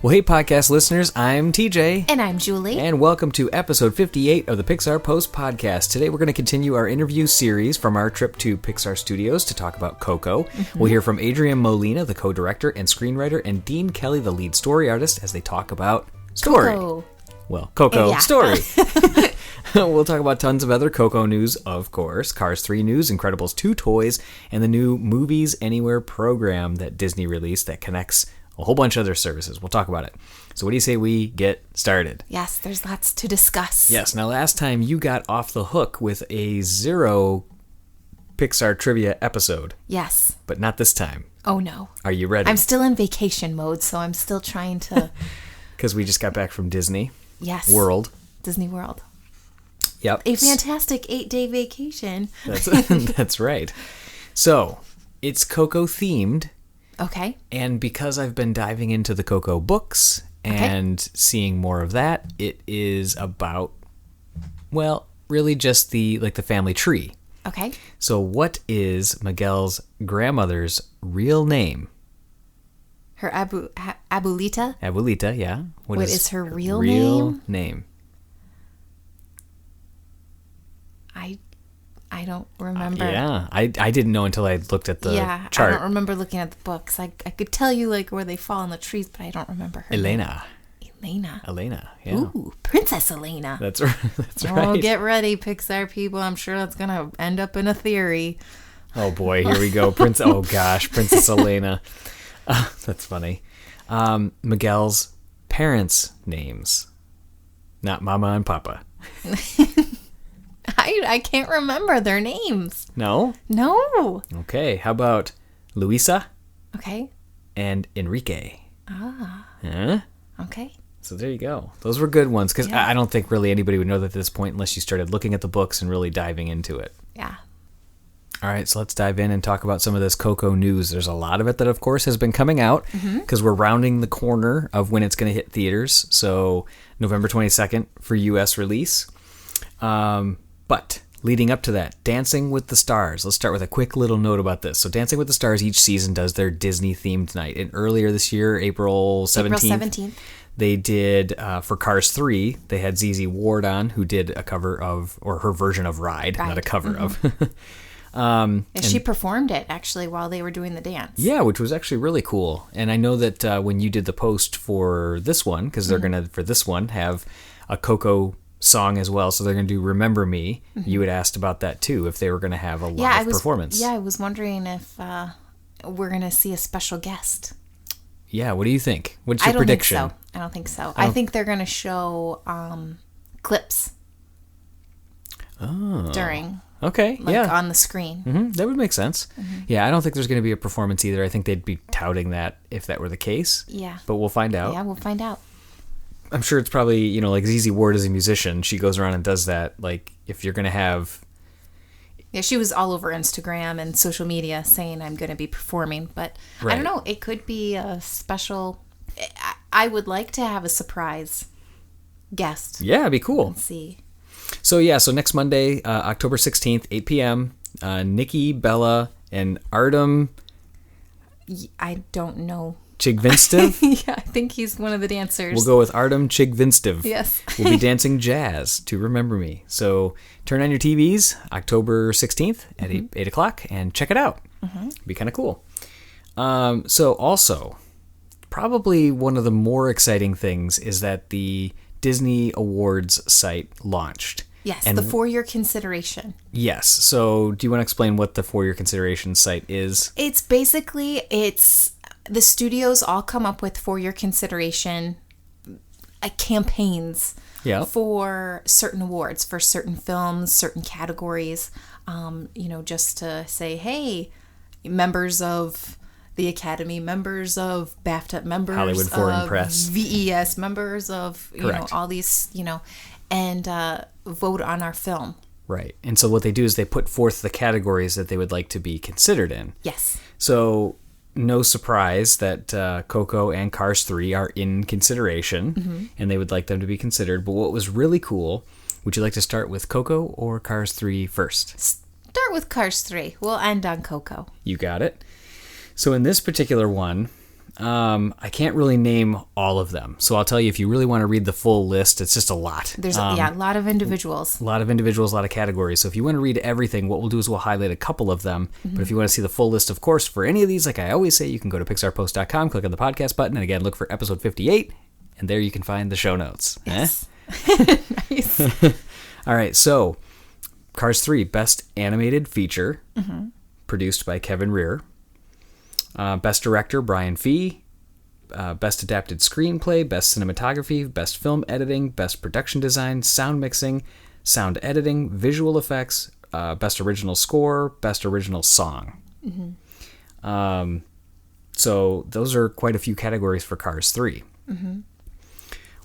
Well, hey, podcast listeners, I'm TJ. And I'm Julie. And welcome to episode 58 of the Pixar Post Podcast. Today, we're going to continue our interview series from our trip to Pixar Studios to talk about Coco. Mm-hmm. We'll hear from Adrian Molina, the co-director and screenwriter, and Dean Kelly, the lead story artist, as they talk about story. Coco. Well, Coco, story. We'll talk about tons of other Coco news, of course, Cars 3 news, Incredibles 2 toys, and the new Movies Anywhere program that Disney released that connects a whole bunch of other services. We'll talk about it. So what do you say we get started? Yes, there's lots to discuss. Yes. Now, last time you got off the hook with a 0 Pixar trivia episode. Yes. But not this time. Oh, no. Are you ready? I'm still in vacation mode, so I'm still trying to... Because we just got back from Disney. Yes. World. Disney World. Yep. A fantastic 8-day vacation. That's right. So, it's Coco-themed. Okay. And because I've been diving into the Coco books and seeing more of that, it is about, well, really just the family tree. Okay. So what is Miguel's grandmother's real name? Her Abuelita? Abuelita, yeah. What is her real name? I don't remember. Yeah, I didn't know until I looked at the chart. I don't remember looking at the books. I could tell you like where they fall in the trees, but I don't remember her Elena, yeah. Ooh, Princess Elena. That's right. Oh, get ready, Pixar people. I'm sure that's going to end up in a theory. Oh, boy. Here we go. Princess Elena. That's funny. Miguel's parents' names. Not Mama and Papa. I can't remember their names. No? No. Okay. How about Luisa? Okay. And Enrique? Ah. Huh? Okay. So there you go. Those were good ones, because I don't think really anybody would know that at this point unless you started looking at the books and really diving into it. Yeah. All right, so let's dive in and talk about some of this Coco news. There's a lot of it that, of course, has been coming out because we're rounding the corner of when it's going to hit theaters. So November 22nd for U.S. release. But leading up to that, Dancing with the Stars. Let's start with a quick little note about this. So Dancing with the Stars each season does their Disney-themed night. And earlier this year, April 17th, they did, for Cars 3, they had ZZ Ward on, who did a cover of, or her version of Ride. Not a cover of. She performed it, actually, while they were doing the dance. Yeah, which was actually really cool. And I know that when you did the post for this one, because they're going to, for this one, have a Coco song as well, so they're going to do Remember Me. You had asked about that too, if they were going to have a live performance. Yeah, I was wondering if we're going to see a special guest. Yeah, what do you think? What's your prediction? I don't think so. I think they're going to show clips during. Okay, on the screen. Mm-hmm. That would make sense. Yeah, I don't think there's going to be a performance either. I think they'd be touting that if that were the case. Yeah. But we'll find out. Yeah, we'll find out. I'm sure it's probably, like ZZ Ward is a musician. She goes around and does that. Like, if you're going to have... Yeah, she was all over Instagram and social media saying, I'm going to be performing. But I don't know. It could be a special... I would like to have a surprise guest. Yeah, it'd be cool. Let's see. So next Monday, October 16th, 8 p.m., Nikki, Bella, and Artem... I don't know. Chigvinstiv? Yeah, I think he's one of the dancers. We'll go with Artem Chigvinstiv. Yes. We'll be dancing jazz to Remember Me. So turn on your TVs October 16th at 8 o'clock and check it out. It'd be kind of cool. So also, probably one of the more exciting things is that the Disney Awards site launched. Yes, and the for-your consideration. Yes. So do you want to explain what the for-your consideration site is? It's basically, the studios all come up with for your consideration campaigns for certain awards, for certain films, certain categories, just to say, hey, members of the Academy, members of BAFTA, members Hollywood Foreign of Press, VES, members of, all these, and vote on our film. Right. And so what they do is they put forth the categories that they would like to be considered in. Yes. So no surprise that Coco and Cars 3 are in consideration, and they would like them to be considered. But what was really cool, would you like to start with Coco or Cars 3 first? start with Cars 3. We'll end on Coco. You got it. So in this particular one, I can't really name all of them. So I'll tell you, if you really want to read the full list, it's just a lot. There's a lot of individuals. A lot of individuals, a lot of categories. So if you want to read everything, what we'll do is we'll highlight a couple of them. But if you want to see the full list, of course, for any of these, like I always say, you can go to pixarpost.com, click on the podcast button, and again, look for episode 58, and there you can find the show notes. Yes. Nice. All right, so Cars 3, Best Animated Feature, produced by Kevin Rear. Best Director, Brian Fee. Best Adapted Screenplay, Best Cinematography, Best Film Editing, Best Production Design, Sound Mixing, Sound Editing, Visual Effects, Best Original Score, Best Original Song. So those are quite a few categories for Cars 3.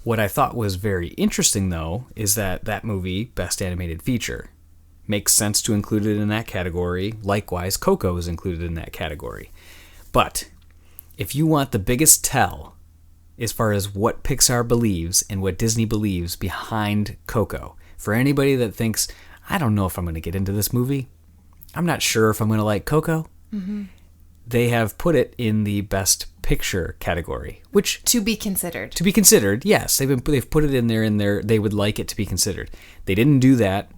What I thought was very interesting, though, is that movie, Best Animated Feature, makes sense to include it in that category. Likewise, Coco is included in that category. But if you want the biggest tell as far as what Pixar believes and what Disney believes behind Coco, for anybody that thinks, I don't know if I'm going to get into this movie, I'm not sure if I'm going to like Coco, they have put it in the Best Picture category, which To be considered. To be considered, yes. They've put it in there, they would like it to be considered. They didn't do that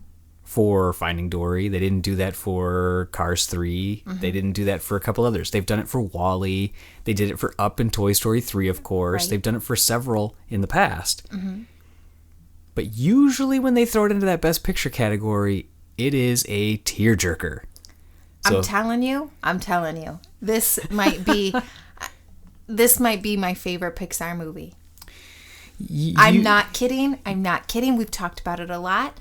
for Finding Dory. They didn't do that for Cars 3. They didn't do that for a couple others. They've done it for WALL-E. They did it for Up and Toy Story 3, of course. Right. They've done it for several in the past. But usually when they throw it into that Best Picture category, it is a tearjerker. So, I'm telling you, this might be my favorite Pixar movie. I'm not kidding. We've talked about it a lot.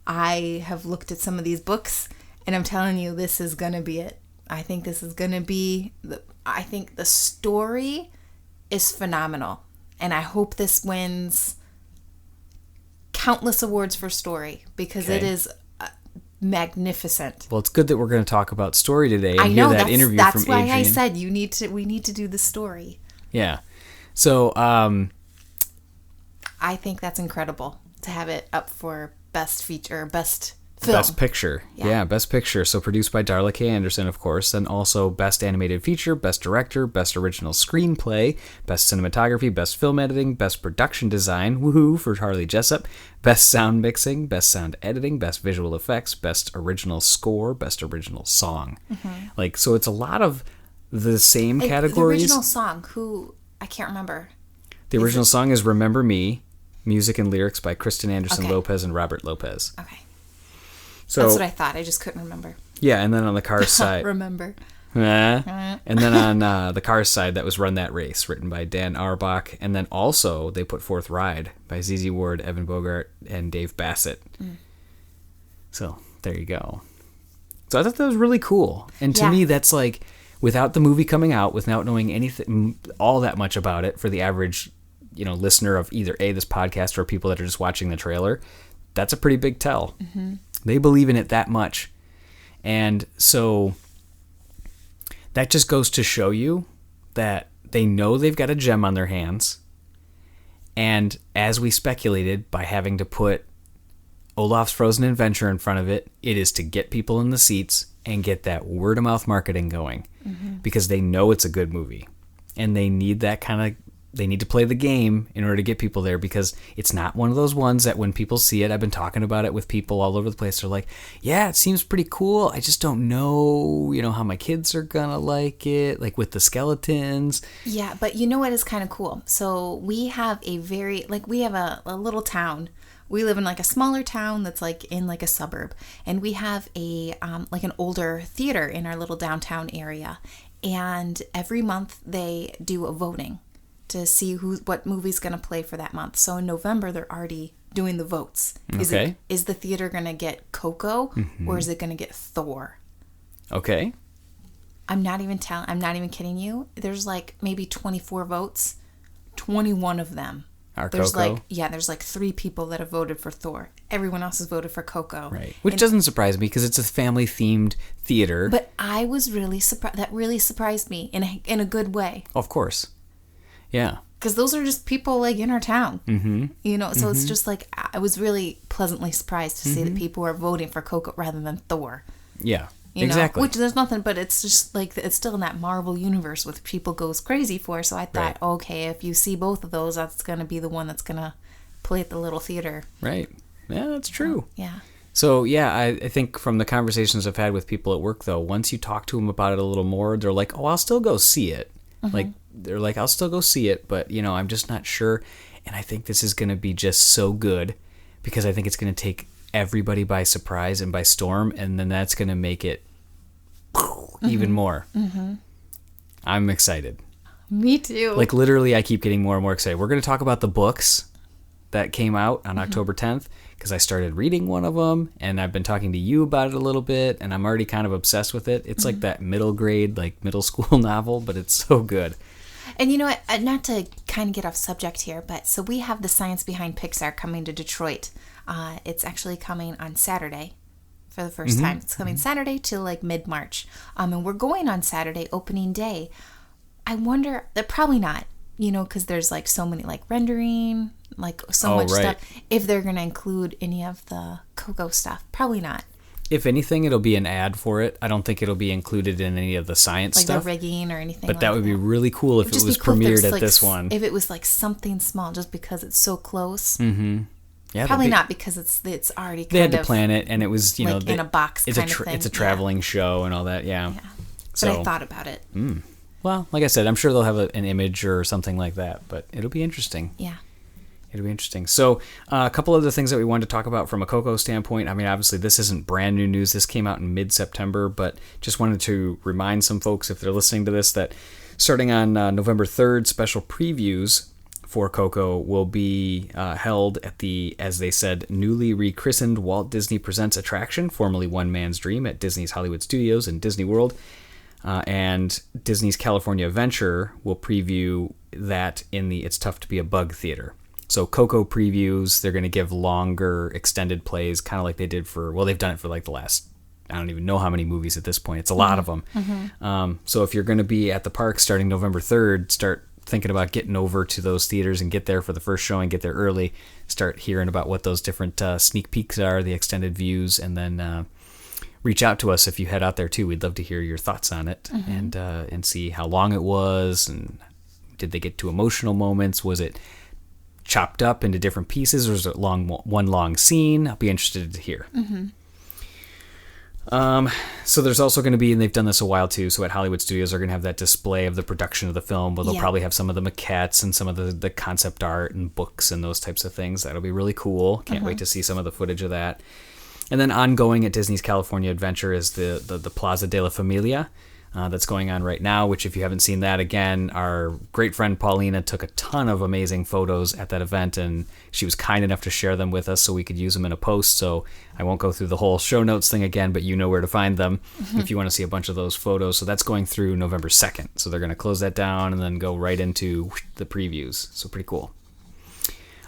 I have looked at some of these books, and I'm telling you, this is going to be it. I think this is going to be I think the story is phenomenal, and I hope this wins countless awards for story, because it is magnificent. Well, it's good that we're going to talk about story today. And I know, hear that interview that's from why Adrian. I said we need to do the story. Yeah. So, I think that's incredible to have it up for Best Feature, Best Film. Best Picture. Yeah, Best Picture. So produced by Darla K. Anderson, of course. And also Best Animated Feature, Best Director, Best Original Screenplay, Best Cinematography, Best Film Editing, Best Production Design, woohoo, for Harley Jessup, Best Sound Mixing, Best Sound Editing, Best Visual Effects, Best Original Score, Best Original Song. So it's a lot of the same categories. The original song, I can't remember. The original song is Remember Me, music and lyrics by Kristen Anderson Lopez and Robert Lopez. Okay. So, that's what I thought. I just couldn't remember. Yeah, and then on the Cars side. Remember. And then on the Cars side, that was Run That Race, written by Dan Auerbach. And then also they put forth Ride by ZZ Ward, Evan Bogart, and Dave Bassett. So there you go. So I thought that was really cool. And to me, that's like, without the movie coming out, without knowing anything, all that much about it, for the average, listener of either this podcast or people that are just watching the trailer, that's a pretty big tell. They believe in it that much. And so that just goes to show you that they know they've got a gem on their hands. And as we speculated, by having to put Olaf's Frozen Adventure in front of it, it is to get people in the seats and get that word-of-mouth marketing going. Because they know it's a good movie. And they need that they need to play the game in order to get people there, because it's not one of those ones that when people see it, I've been talking about it with people all over the place, they're like, yeah, it seems pretty cool. I just don't know, how my kids are gonna like it, like with the skeletons. Yeah, but you know what is kind of cool? So we have a little town. We live in like a smaller town that's like in like a suburb, and we have a like an older theater in our little downtown area, and every month they do a voting to see what movie's going to play for that month. So in November, they're already doing the votes. Is the theater going to get Coco or is it going to get Thor? Okay. I'm not even kidding you. There's like maybe 24 votes. 21 of them are Coco. There's like 3 people that have voted for Thor. Everyone else has voted for Coco. Right. Which doesn't surprise me, because it's a family-themed theater. But I was really surprised. That really surprised me in a good way. Of course. Yeah. Because those are just people like in our town. So it's just like, I was really pleasantly surprised to see that people are voting for Coco rather than Thor. Yeah, You exactly. know? Which there's nothing, but it's just like, it's still in that Marvel universe with people goes crazy for. So I thought, okay, if you see both of those, that's going to be the one that's going to play at the little theater. Right. Yeah, that's true. Yeah. So, yeah, I think from the conversations I've had with people at work, though, once you talk to them about it a little more, they're like, oh, I'll still go see it. Like, they're like, I'll still go see it, but, you know, I'm just not sure. And I think this is going to be just so good because I think it's going to take everybody by surprise and by storm, and then that's going to make it even more. I'm excited. Me too. Like, literally, I keep getting more and more excited. We're going to talk about the books that came out on October 10th because I started reading one of them, and I've been talking to you about it a little bit, and I'm already kind of obsessed with it. It's like that middle grade, like middle school novel, but it's so good. And you know what, not to kind of get off subject here, but so we have the Science Behind Pixar coming to Detroit. It's actually coming on Saturday for the first time. It's coming Saturday till like mid-March. And we're going on Saturday, opening day. I wonder, probably not, you know, because there's like so many like rendering, like so much stuff. If they're going to include any of the Coco stuff, probably not. If anything, it'll be an ad for it. I don't think it'll be included in any of the science like stuff. Like the rigging or anything but like that would be really cool if it was cool premiered at like, this one. If it was like something small just because it's so close. Yeah, probably not because it's already kind of... They had to plan it, and it was, you like know... in a box kind of thing. It's a traveling show and all that, yeah. But I thought about it. Well, like I said, I'm sure they'll have an image or something like that, but it'll be interesting. Yeah. It'll be interesting. So, a couple of the things that we wanted to talk about from a Coco standpoint. I mean, obviously, this isn't brand new news. This came out in mid-September, but just wanted to remind some folks, if they're listening to this, that starting on November 3rd, special previews for Coco will be held at the, as they said, newly rechristened Walt Disney Presents attraction, formerly One Man's Dream, at Disney's Hollywood Studios in Disney World. And Disney's California Adventure will preview that in the It's Tough to Be a Bug Theater. So Coco previews, they're going to give longer extended plays, kind of like they did for, well, they've done it for like the last, I don't even know how many movies at this point. It's a lot of them. So if you're going to be at the park starting November 3rd, start thinking about getting over to those theaters and get there for the first showing, get there early, start hearing about what those different sneak peeks are, the extended views, and then reach out to us if you head out there too. We'd love to hear your thoughts on it and see how long it was, and did they get to emotional moments? Was it chopped up into different pieces, or is it one long scene? I'll be interested to hear. So there's also going to be, and they've done this a while too, so at Hollywood Studios they're going to have that display of the production of the film, where they'll probably have some of the maquettes and some of the concept art and books and those types of things. That'll be really cool. Can't wait to see some of the footage of that. And then ongoing at Disney's California Adventure is the Plaza de la Familia that's going on right now, which if you haven't seen that, again, our great friend Paulina took a ton of amazing photos at that event, and she was kind enough to share them with us so we could use them in a post. So I won't go through the whole show notes thing again, but you know where to find them if you want to see a bunch of those photos. So that's going through November 2nd. So they're going to close that down and then go right into the previews. So pretty cool.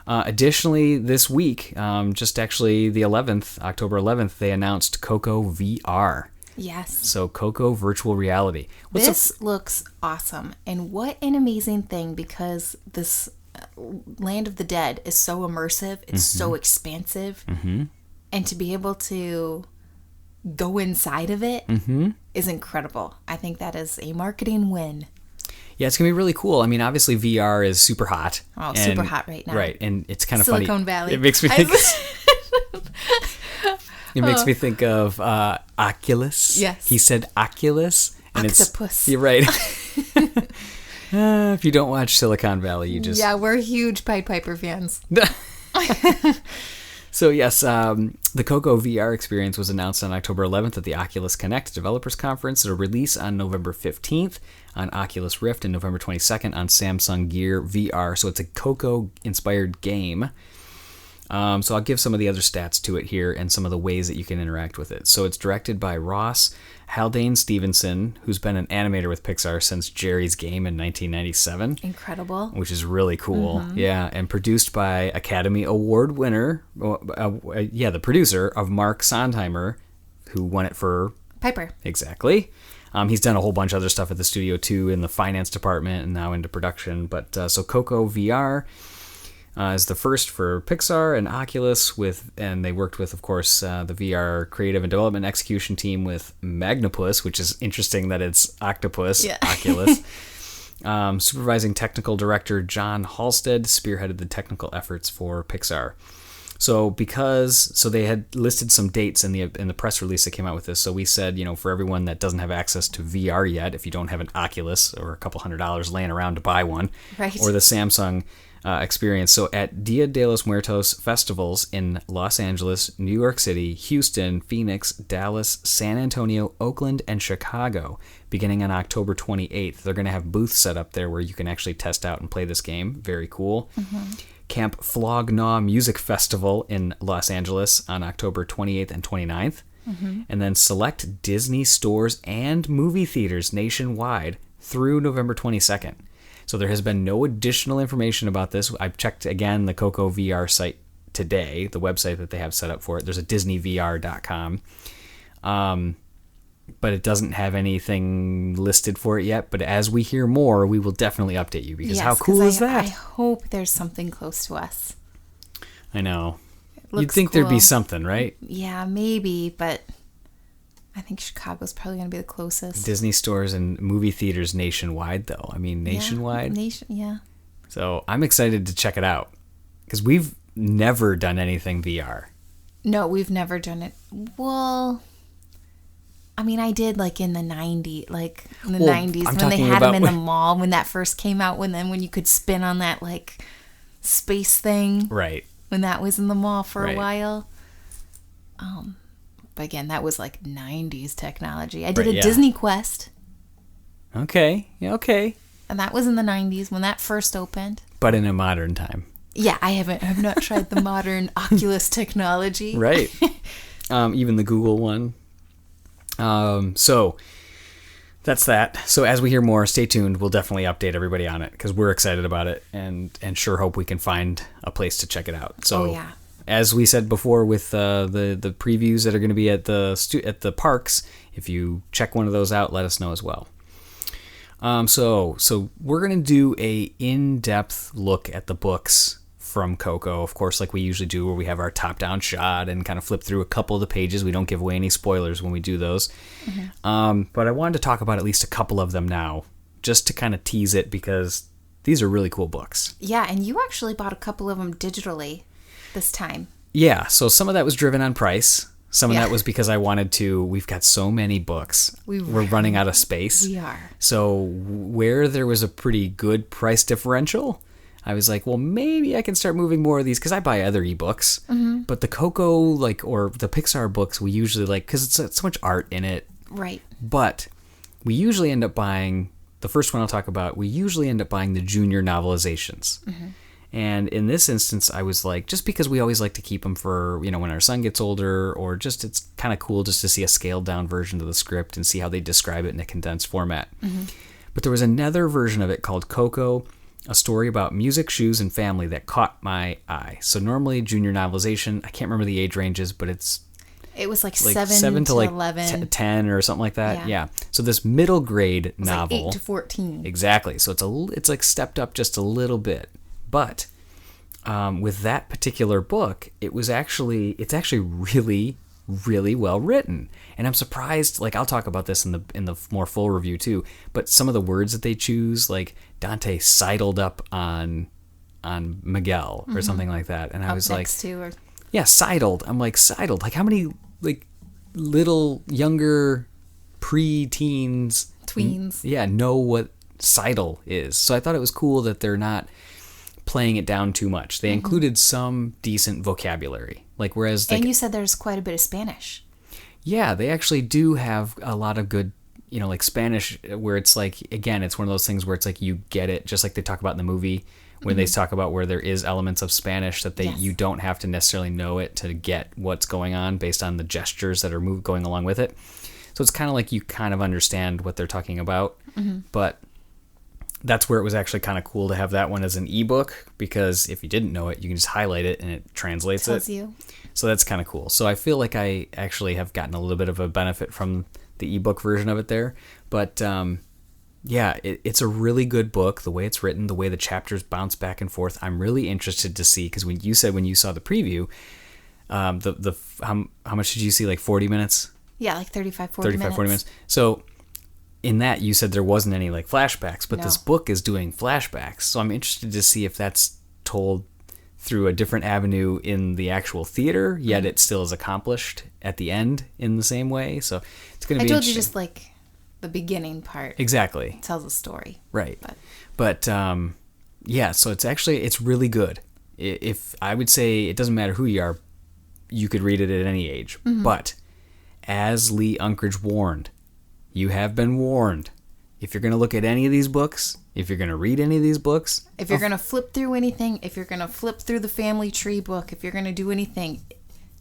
Additionally, this week, just actually the 11th, October 11th, they announced Coco VR. Yes. So Coco virtual reality. This looks awesome. And what an amazing thing, because this Land of the Dead is so immersive. It's so expansive. And to be able to go inside of it is incredible. I think that is a marketing win. Yeah, it's going to be really cool. I mean, obviously VR is super hot. Oh, super hot right now. Right, and it's kind of funny. Silicon Valley. It makes me think... It makes me think of Oculus. Yes. He said Oculus. And Octopus. You're right. If you don't watch Silicon Valley, you just... Yeah, we're huge Pied Piper fans. So yes, the Coco VR experience was announced on October 11th at the Oculus Connect Developers Conference. It'll release on November 15th on Oculus Rift and November 22nd on Samsung Gear VR. So it's a Coco-inspired game. So I'll give some of the other stats to it here and some of the ways that you can interact with it. So it's directed by Ross Haldane Stevenson, who's been an animator with Pixar since Jerry's Game in 1997. Incredible. Which is really cool. Yeah, and produced by Academy Award winner, the producer of Mark Sondheimer, who won it for... Piper. Exactly. He's done a whole bunch of other stuff at the studio too, in the finance department and now into production. But so Coco VR... is the first for Pixar and Oculus and they worked with, of course, the VR creative and development execution team with Magnopus, which is interesting that it's Octopus, Oculus. Supervising technical director John Halstead spearheaded the technical efforts for Pixar. So they had listed some dates in the press release that came out with this. So we said, for everyone that doesn't have access to VR yet, if you don't have an Oculus or a couple $100 laying around to buy one, right, or the Samsung experience. So at Dia de los Muertos festivals in Los Angeles, New York City, Houston, Phoenix, Dallas, San Antonio, Oakland, and Chicago, beginning on October 28th, they're going to have booths set up there where you can actually test out and play this game. Very cool. Mm-hmm. Camp Flog Gnaw Music Festival in Los Angeles on October 28th and 29th. Mm-hmm. And then select Disney stores and movie theaters nationwide through November 22nd. So there has been no additional information about this. I've checked, again, the Coco VR site today, the website that they have set up for it. There's a DisneyVR.com. But it doesn't have anything listed for it yet. But as we hear more, we will definitely update you, because how cool is that? I hope there's something close to us. I know. You'd think cool. There'd be something, right? Yeah, maybe, but I think Chicago's probably going to be the closest. Disney stores and movie theaters nationwide, though. I mean, nationwide. Yeah. So I'm excited to check it out, because we've never done anything VR. No, we've never done it. Well, I mean, I did in the 90s, when they had them in the mall, when that first came out, when you could spin on that space thing. Right. When that was in the mall for a while. But again, that was 90s technology. I did a Disney Quest. Okay. Yeah, okay. And that was in the 90s when that first opened. But in a modern time. Yeah, I've not tried the modern Oculus technology. Right. Even the Google one. So that's that. So as we hear more, stay tuned. We'll definitely update everybody on it, because we're excited about it and sure hope we can find a place to check it out. So as we said before with the previews that are going to be at the parks, if you check one of those out, let us know as well. So we're going to do a in-depth look at the books from Coco, of course, like we usually do, where we have our top-down shot and kind of flip through a couple of the pages. We don't give away any spoilers when we do those. Mm-hmm. But I wanted to talk about at least a couple of them now, just to kind of tease it, because these are really cool books. Yeah, and you actually bought a couple of them digitally this time. Yeah, so some of that was driven on price. Some of that was because I wanted to. We've got so many books. We're running out of space. We are. So where there was a pretty good price differential, I was like, well, maybe I can start moving more of these, because I buy other ebooks. Mm-hmm. But the Coco, or the Pixar books, we usually because it's so much art in it. Right. But we usually end up buying, the first one I'll talk about, we usually end up buying the junior novelizations. Mm-hmm. And in this instance, I was like, just because we always like to keep them for, when our son gets older, or just it's kind of cool just to see a scaled down version of the script and see how they describe it in a condensed format. Mm-hmm. But there was another version of it called Coco, a story about music, shoes, and family that caught my eye. So normally junior novelization, I can't remember the age ranges, but it was 7 to 11, 10 or something like that. Yeah. So this middle grade novel, 8 to 14. Exactly. So it's stepped up just a little bit. But with that particular book, it's actually really, really well written. And I'm surprised, I'll talk about this in the more full review too, but some of the words that they choose, Dante sidled up on Miguel or something like that. And I was sidled. I'm like, sidled. How many little younger pre-teens tweens know what sidle is. So I thought it was cool that they're not playing it down too much. They included some decent vocabulary. Whereas and you said there's quite a bit of Spanish. Yeah, they actually do have a lot of good, Spanish, where it's again, it's one of those things where it's you get it, just like they talk about in the movie, when they talk about where there is elements of Spanish that you don't have to necessarily know it to get what's going on based on the gestures that are going along with it. So it's kind of you kind of understand what they're talking about. Mm-hmm. But that's where it was actually kind of cool to have that one as an ebook, because if you didn't know it, you can just highlight it and it translates Tells you. So that's kind of cool. So I feel like I actually have gotten a little bit of a benefit from the ebook version of it there. But yeah, it's a really good book. The way it's written, the way the chapters bounce back and forth, I'm really interested to see, because when you saw the preview, how much did you see? Like 40 minutes? Yeah, like 40 minutes. So in that, you said there wasn't any like flashbacks, but this book is doing flashbacks. So I'm interested to see if that's told through a different avenue in the actual theater, yet it still is accomplished at the end in the same way. So it's going to be I told you just like the beginning part. Exactly. Tells a story. Right. But yeah, so it's really good. If I would say it doesn't matter who you are, you could read it at any age. Mm-hmm. But as Lee Unkrich warned, you have been warned. If you're going to look at any of these books, if you're going to read any of these books, if you're going to flip through anything, if you're going to flip through the family tree book, if you're going to do anything,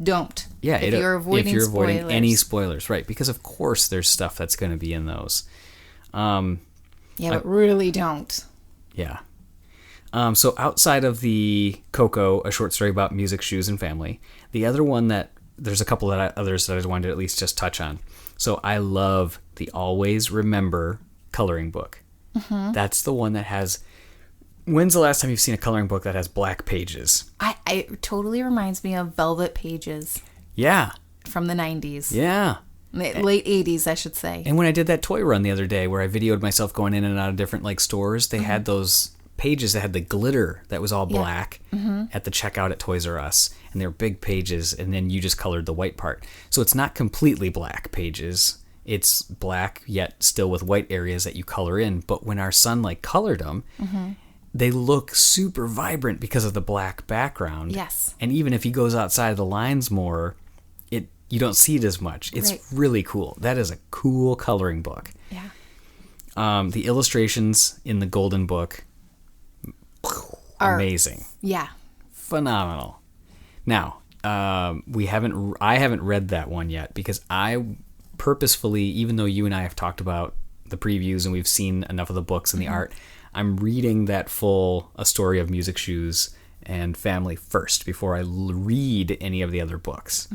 don't. Yeah, if you're avoiding any spoilers, right? Because of course there's stuff that's going to be in those. But really don't. Yeah. So outside of the Coco, a short story about music, shoes, and family, the other one there's a couple others that I wanted to at least just touch on. So I love the Always Remember coloring book. Mm-hmm. That's the one that has... When's the last time you've seen a coloring book that has black pages? It totally reminds me of Velvet Pages. Yeah. From the 90s. Yeah. Late 80s, I should say. And when I did that toy run the other day where I videoed myself going in and out of different like stores, they had those pages that had the glitter that was all black at the checkout at Toys R Us. And they were big pages, and then you just colored the white part. So it's not completely black pages. It's black, yet still with white areas that you color in. But when our son like colored them, they look super vibrant because of the black background. Yes. And even if he goes outside of the lines more, you don't see it as much. It's really cool. That is a cool coloring book. Yeah. The illustrations in the Golden Book, amazing. Yeah. Phenomenal. Now, I haven't read that one yet because I purposefully, even though you and I have talked about the previews and we've seen enough of the books and the art, I'm reading that full A Story of Music, Shoes, and Family first before I read any of the other books.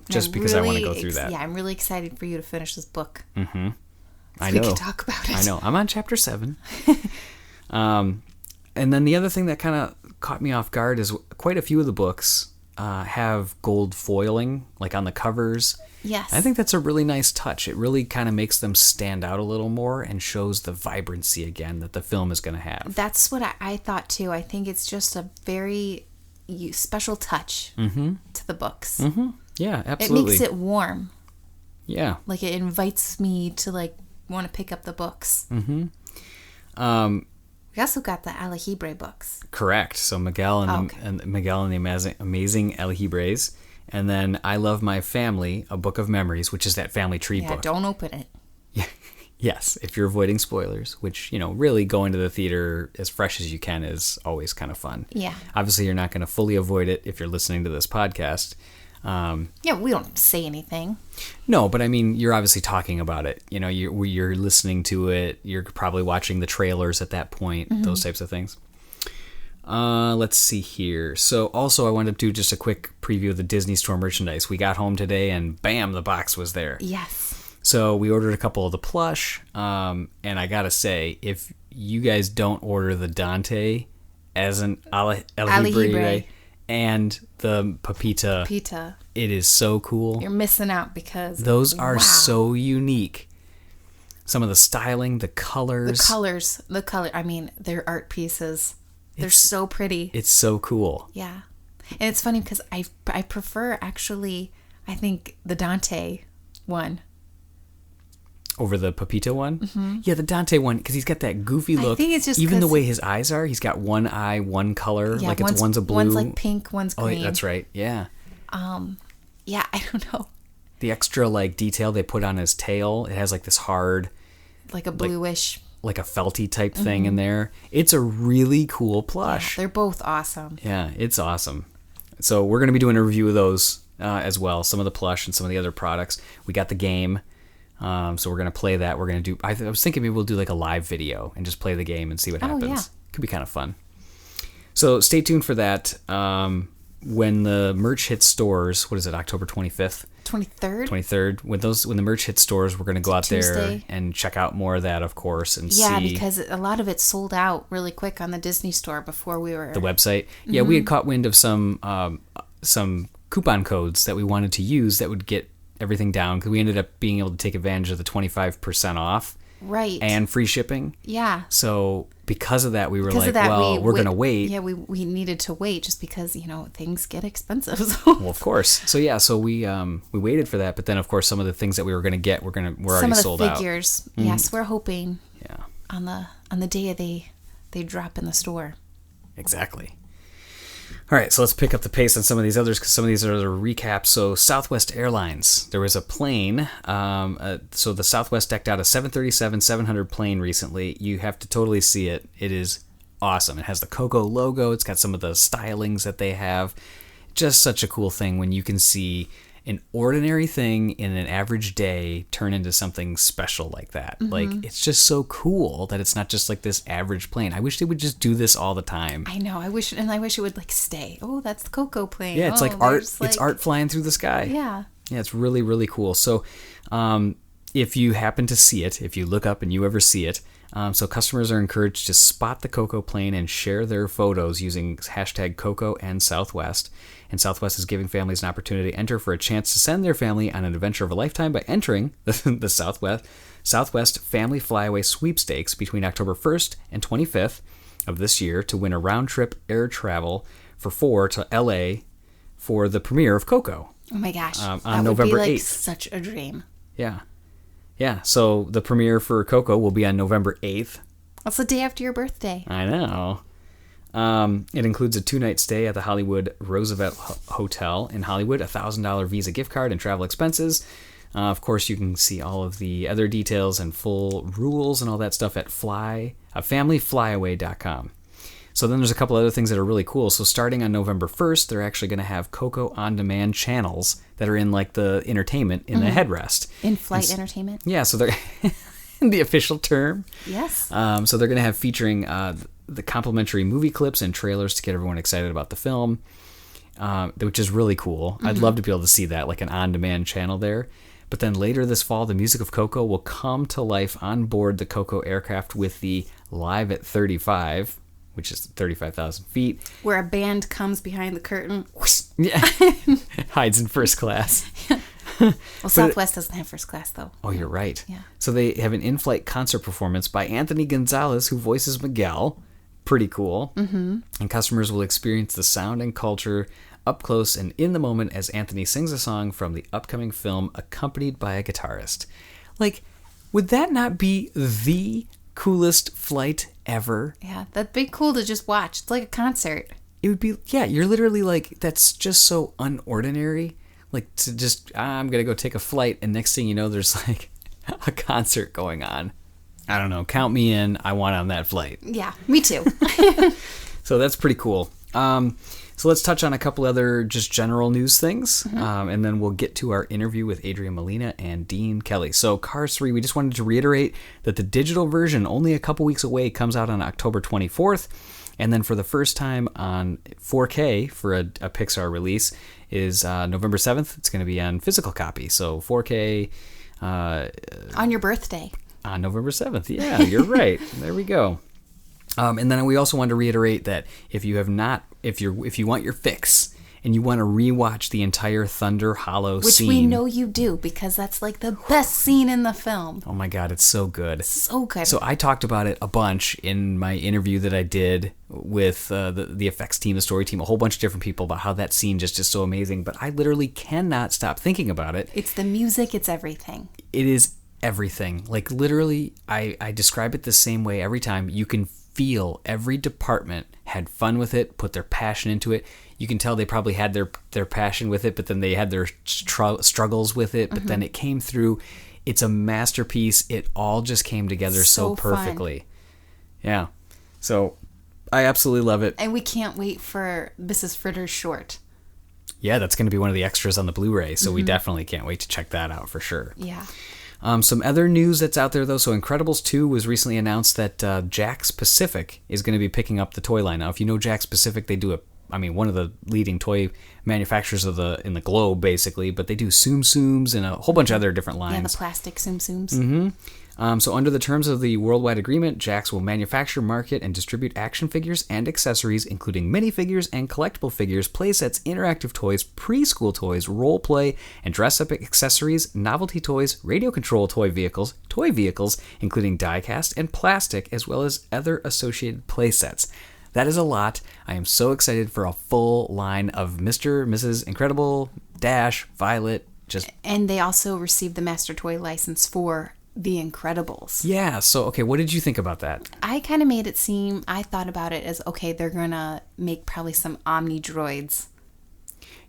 Just because I want to go through that. Yeah, I'm really excited for you to finish this book. Mm-hmm. So we can talk about it. I know. I'm on chapter 7. And then the other thing that kind of caught me off guard is quite a few of the books have gold foiling, like on the covers. Yes. I think that's a really nice touch. It really kind of makes them stand out a little more and shows the vibrancy again that the film is going to have. That's what I thought too. I think it's just a very special touch to the books. Mm-hmm. Yeah, absolutely. It makes it warm. Yeah. Like it invites me to like want to pick up the books. Mm-hmm. We also got the Aljibre books. Correct. So Miguel and Miguel and the Amazing Aljibres. And then I Love My Family, A Book of Memories, which is that family tree book. Yeah, don't open it. Yeah. Yes, if you're avoiding spoilers, which, really going to the theater as fresh as you can is always kind of fun. Yeah. Obviously, you're not going to fully avoid it if you're listening to this podcast. Yeah, we don't say anything. No, but I mean, you're obviously talking about it. You're listening to it. You're probably watching the trailers at that point, those types of things. Let's see here. So also I wanted to do just a quick preview of the Disney Store merchandise. We got home today and bam, the box was there. Yes. So we ordered a couple of the plush. And I got to say, if you guys don't order the Dante as an Aljibre and the Pepita, it is so cool. You're missing out because those are so unique. Some of the styling, the colors. The color. I mean, they're art pieces. They're so pretty. It's so cool. Yeah. And it's funny because I prefer actually, I think, the Dante one. Over the Pepita one? Mm-hmm. Yeah, the Dante one, because he's got that goofy look. I think it's just even the way his eyes are, he's got one eye, one color. Yeah, like one's a blue. One's like pink, one's green. Oh, that's right. Yeah. Yeah, I don't know. The extra like detail they put on his tail, it has like this hard... Like a bluish... Like a felty type thing in there. It's a really cool plush. Yeah, they're both awesome. Yeah, it's awesome. So we're going to be doing a review of those as well. Some of the plush and some of the other products. We got the game. So we're going to play that. We're going to do... I was thinking maybe we'll do like a live video and just play the game and see what happens. Yeah. Could be kind of fun. So stay tuned for that. When the merch hits stores, what is it, October 25th? 23rd? 23rd. When the merch hits stores, we're going to go out there Tuesday. and check out more of that, of course, and see. Yeah, because a lot of it sold out really quick on the Disney store before we were... The website. Yeah, we had caught wind of some coupon codes that we wanted to use that would get everything down, because we ended up being able to take advantage of the 25% off. Right. And free shipping. Yeah. So because of that, we were we're going to wait. Yeah, we needed to wait just because, things get expensive. So. Well, of course. So we waited for that, but then of course some of the things that we were going to get we're already sold out. Some of the figures. Yes, we're hoping. Yeah. On the day they drop in the store. Exactly. All right, so let's pick up the pace on some of these others, because some of these are the recaps. So Southwest Airlines, there was a plane. So the Southwest decked out a 737-700 plane recently. You have to totally see it. It is awesome. It has the Coco logo. It's got some of the stylings that they have. Just such a cool thing when you can see an ordinary thing in an average day turn into something special like that. Mm-hmm. Like, it's just so cool that it's not just like this average plane. I wish they would just do this all the time. I know. I wish it would stay. Oh, that's the Coco plane. Yeah, it's like art. It's art flying through the sky. Yeah. Yeah, it's really, really cool. So, if you happen to see it, if you look up and you ever see it, so customers are encouraged to spot the Coco plane and share their photos using hashtag Coco and Southwest. And Southwest is giving families an opportunity to enter for a chance to send their family on an adventure of a lifetime by entering the Southwest Family Flyaway Sweepstakes between October 1st and 25th of this year to win a round-trip air travel for 4 to LA for the premiere of Coco. Oh my gosh. On November 8th. Such a dream. Yeah. Yeah, so the premiere for Coco will be on November 8th. That's the day after your birthday. I know. It includes a 2-night stay at the Hollywood Roosevelt Hotel in Hollywood, a $1,000 Visa gift card, and travel expenses. Of course, you can see all of the other details and full rules and all that stuff at familyflyaway.com. So then there's a couple other things that are really cool. So starting on November 1st, they're actually going to have Coco on-demand channels that are in like the entertainment in the headrest. In-flight entertainment? Yeah, so they're the official term. Yes. So they're going to have featuring the complimentary movie clips and trailers to get everyone excited about the film, which is really cool. Mm-hmm. I'd love to be able to see that, like an on-demand channel there. But then later this fall, the music of Coco will come to life on board the Coco aircraft with the Live at 35, which is 35,000 feet. Where a band comes behind the curtain. Yeah. Hides in first class. Well, Southwest doesn't have first class, though. Oh, you're right. Yeah. So they have an in-flight concert performance by Anthony Gonzalez, who voices Miguel. Pretty cool. Mm-hmm. And customers will experience the sound and culture up close and in the moment as Anthony sings a song from the upcoming film accompanied by a guitarist. Like, would that not be the coolest flight ever? Yeah, that'd be cool to just watch. It's like a concert. It would be, yeah, you're literally like, that's just so unordinary. Like, to just, I'm going to go take a flight, and next thing you know, there's like a concert going on. I don't know. Count me in. I want on that flight. Yeah, me too. So that's pretty cool. So let's touch on a couple other just general news things, and then we'll get to our interview with Adrian Molina and Dean Kelly. So Cars 3, we just wanted to reiterate that the digital version, only a couple weeks away, comes out on October 24th. And then for the first time on 4K for a Pixar release is November 7th. It's going to be on physical copy. So 4K. On your birthday. On November 7th. Yeah, you're right. There we go. And then we also want to reiterate that if you want your fix and you want to rewatch the entire Thunder Hollow scene, which we know you do because that's like the best scene in the film. Oh my God, it's so good. So good. So I talked about it a bunch in my interview that I did with the effects team, the story team, a whole bunch of different people about how that scene just is so amazing. But I literally cannot stop thinking about it. It's the music. It's everything. It is everything. Like literally, I describe it the same way every time. You can feel every department had fun with it, put their passion into it. You can tell they probably had their passion with it, but then they had their struggles with it, but then it came through. It's a masterpiece. It all just came together so perfectly. Fun. Yeah. So I absolutely love it. And we can't wait for Mrs. Fritter's short. Yeah, that's going to be one of the extras on the Blu-ray, so we definitely can't wait to check that out for sure. Yeah. Some other news that's out there, though. So Incredibles 2 was recently announced that Jakks Pacific is going to be picking up the toy line. Now, if you know Jakks Pacific, they do a one of the leading toy manufacturers in the globe, basically. But they do Tsum Tsums and a whole bunch of other different lines. Yeah, the plastic Tsum Tsums. So under the terms of the worldwide agreement, JAKKS will manufacture, market, and distribute action figures and accessories, including minifigures and collectible figures, playsets, interactive toys, preschool toys, role play, and dress-up accessories, novelty toys, radio control toy vehicles, including die-cast and plastic, as well as other associated playsets. That is a lot. I am so excited for a full line of Mr., Mrs. Incredible, Dash, Violet. And they also received the Master Toy license for The Incredibles. Yeah, so, okay, what did you think about that? I kind of made it seem, I thought about it as, okay, they're going to make probably some Omni droids.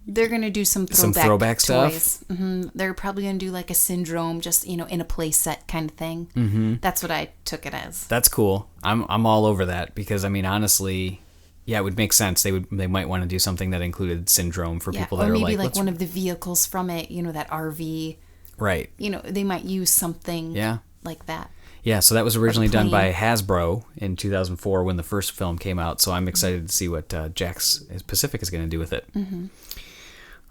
They're going to do some throwback stuff. They're probably going to do like a Syndrome, just, in a play set kind of thing. That's what I took it as. That's cool. I'm all over that because, honestly, yeah, it would make sense. They might want to do something that included Syndrome for people that are like... Or maybe like one of the vehicles from it, that RV... Right. They might use something like that. Yeah, so that was originally done by Hasbro in 2004 when the first film came out, so I'm excited to see what JAKKS Pacific is going to do with it.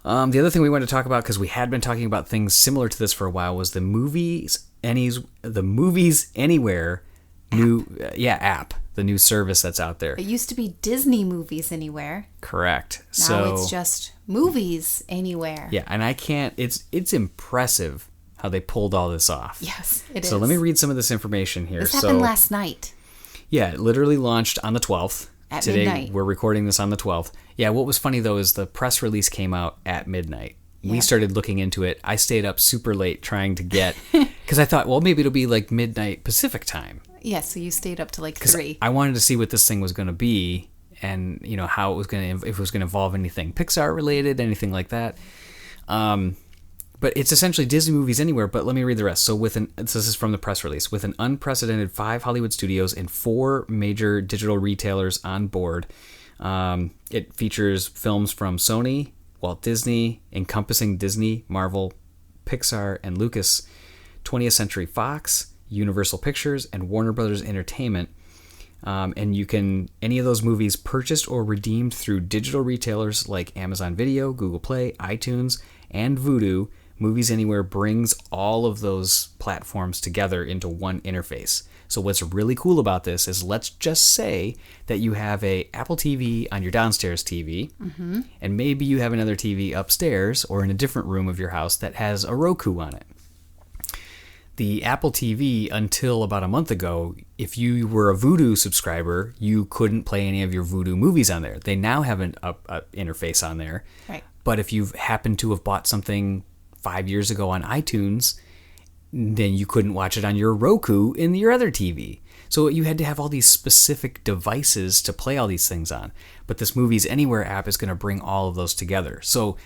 The other thing we wanted to talk about, because we had been talking about things similar to this for a while, was the Movies Anywhere app, the new service that's out there. It used to be Disney Movies Anywhere. Correct. Now it's just Movies Anywhere. Yeah, and I can't... It's impressive how they pulled all this off. Yes, it is. So let me read some of this information here. This happened last night. Yeah, it literally launched on the 12th. At Today, midnight. We're recording this on the 12th. Yeah, what was funny, though, is the press release came out at midnight. Yeah. We started looking into it. I stayed up super late trying to get... Because I thought, well, maybe it'll be like midnight Pacific time. Yeah, so you stayed up to like 3. I wanted to see what this thing was going to be and, how it was going to... If it was going to involve anything Pixar-related, anything like that. But it's essentially Disney Movies Anywhere, but let me read the rest. So this is from the press release. With an unprecedented 5 Hollywood studios and 4 major digital retailers on board, it features films from Sony, Walt Disney, encompassing Disney, Marvel, Pixar, and Lucas, 20th Century Fox, Universal Pictures, and Warner Brothers Entertainment. And you can, any of those movies purchased or redeemed through digital retailers like Amazon Video, Google Play, iTunes, and Vudu. Movies Anywhere brings all of those platforms together into one interface. So what's really cool about this is, let's just say that you have a Apple TV on your downstairs TV, and maybe you have another TV upstairs or in a different room of your house that has a Roku on it. The Apple TV, until about a month ago, if you were a Vudu subscriber, you couldn't play any of your Vudu movies on there. They now have an interface on there. Right. But if you've happened to have bought something 5 years ago on iTunes, then you couldn't watch it on your Roku in your other TV. So you had to have all these specific devices to play all these things on. But this Movies Anywhere app is going to bring all of those together. So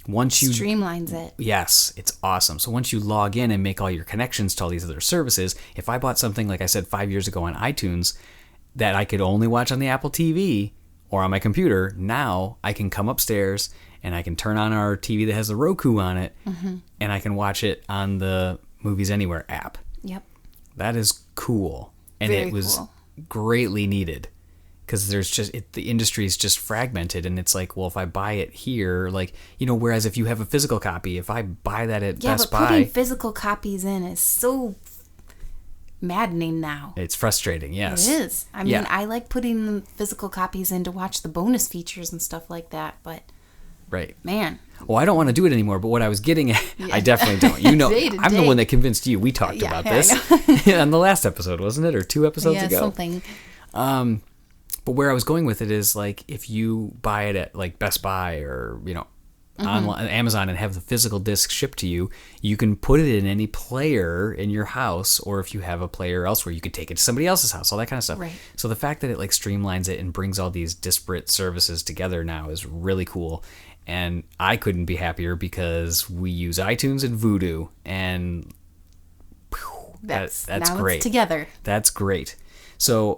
once you... Streamlines it. Yes, it's awesome. So once you log in and make all your connections to all these other services, if I bought something, like I said, 5 years ago on iTunes that I could only watch on the Apple TV or on my computer, now I can come upstairs and I can turn on our TV that has the Roku on it, and I can watch it on the Movies Anywhere app. Yep. That is cool. And Very it was cool. Greatly needed, because there's just... the industry is just fragmented, and it's like, well, if I buy it here, like, whereas if you have a physical copy, if I buy that at Best Buy... putting physical copies in is so maddening now. It's frustrating, yes. It is. I mean, I like putting physical copies in to watch the bonus features and stuff like that, but... Right. Man. Well, I don't want to do it anymore, but what I was getting at, I definitely don't. I'm the one that convinced you. We talked about this on the last episode, wasn't it? Or 2 episodes ago? Something. But where I was going with it is, like, if you buy it at like Best Buy or, online, Amazon, and have the physical disc shipped to you, you can put it in any player in your house, or if you have a player elsewhere, you could take it to somebody else's house, all that kind of stuff. Right. So the fact that it like streamlines it and brings all these disparate services together now is really cool. And I couldn't be happier, because we use iTunes and Vudu, and that's now great. It's together. That's great. So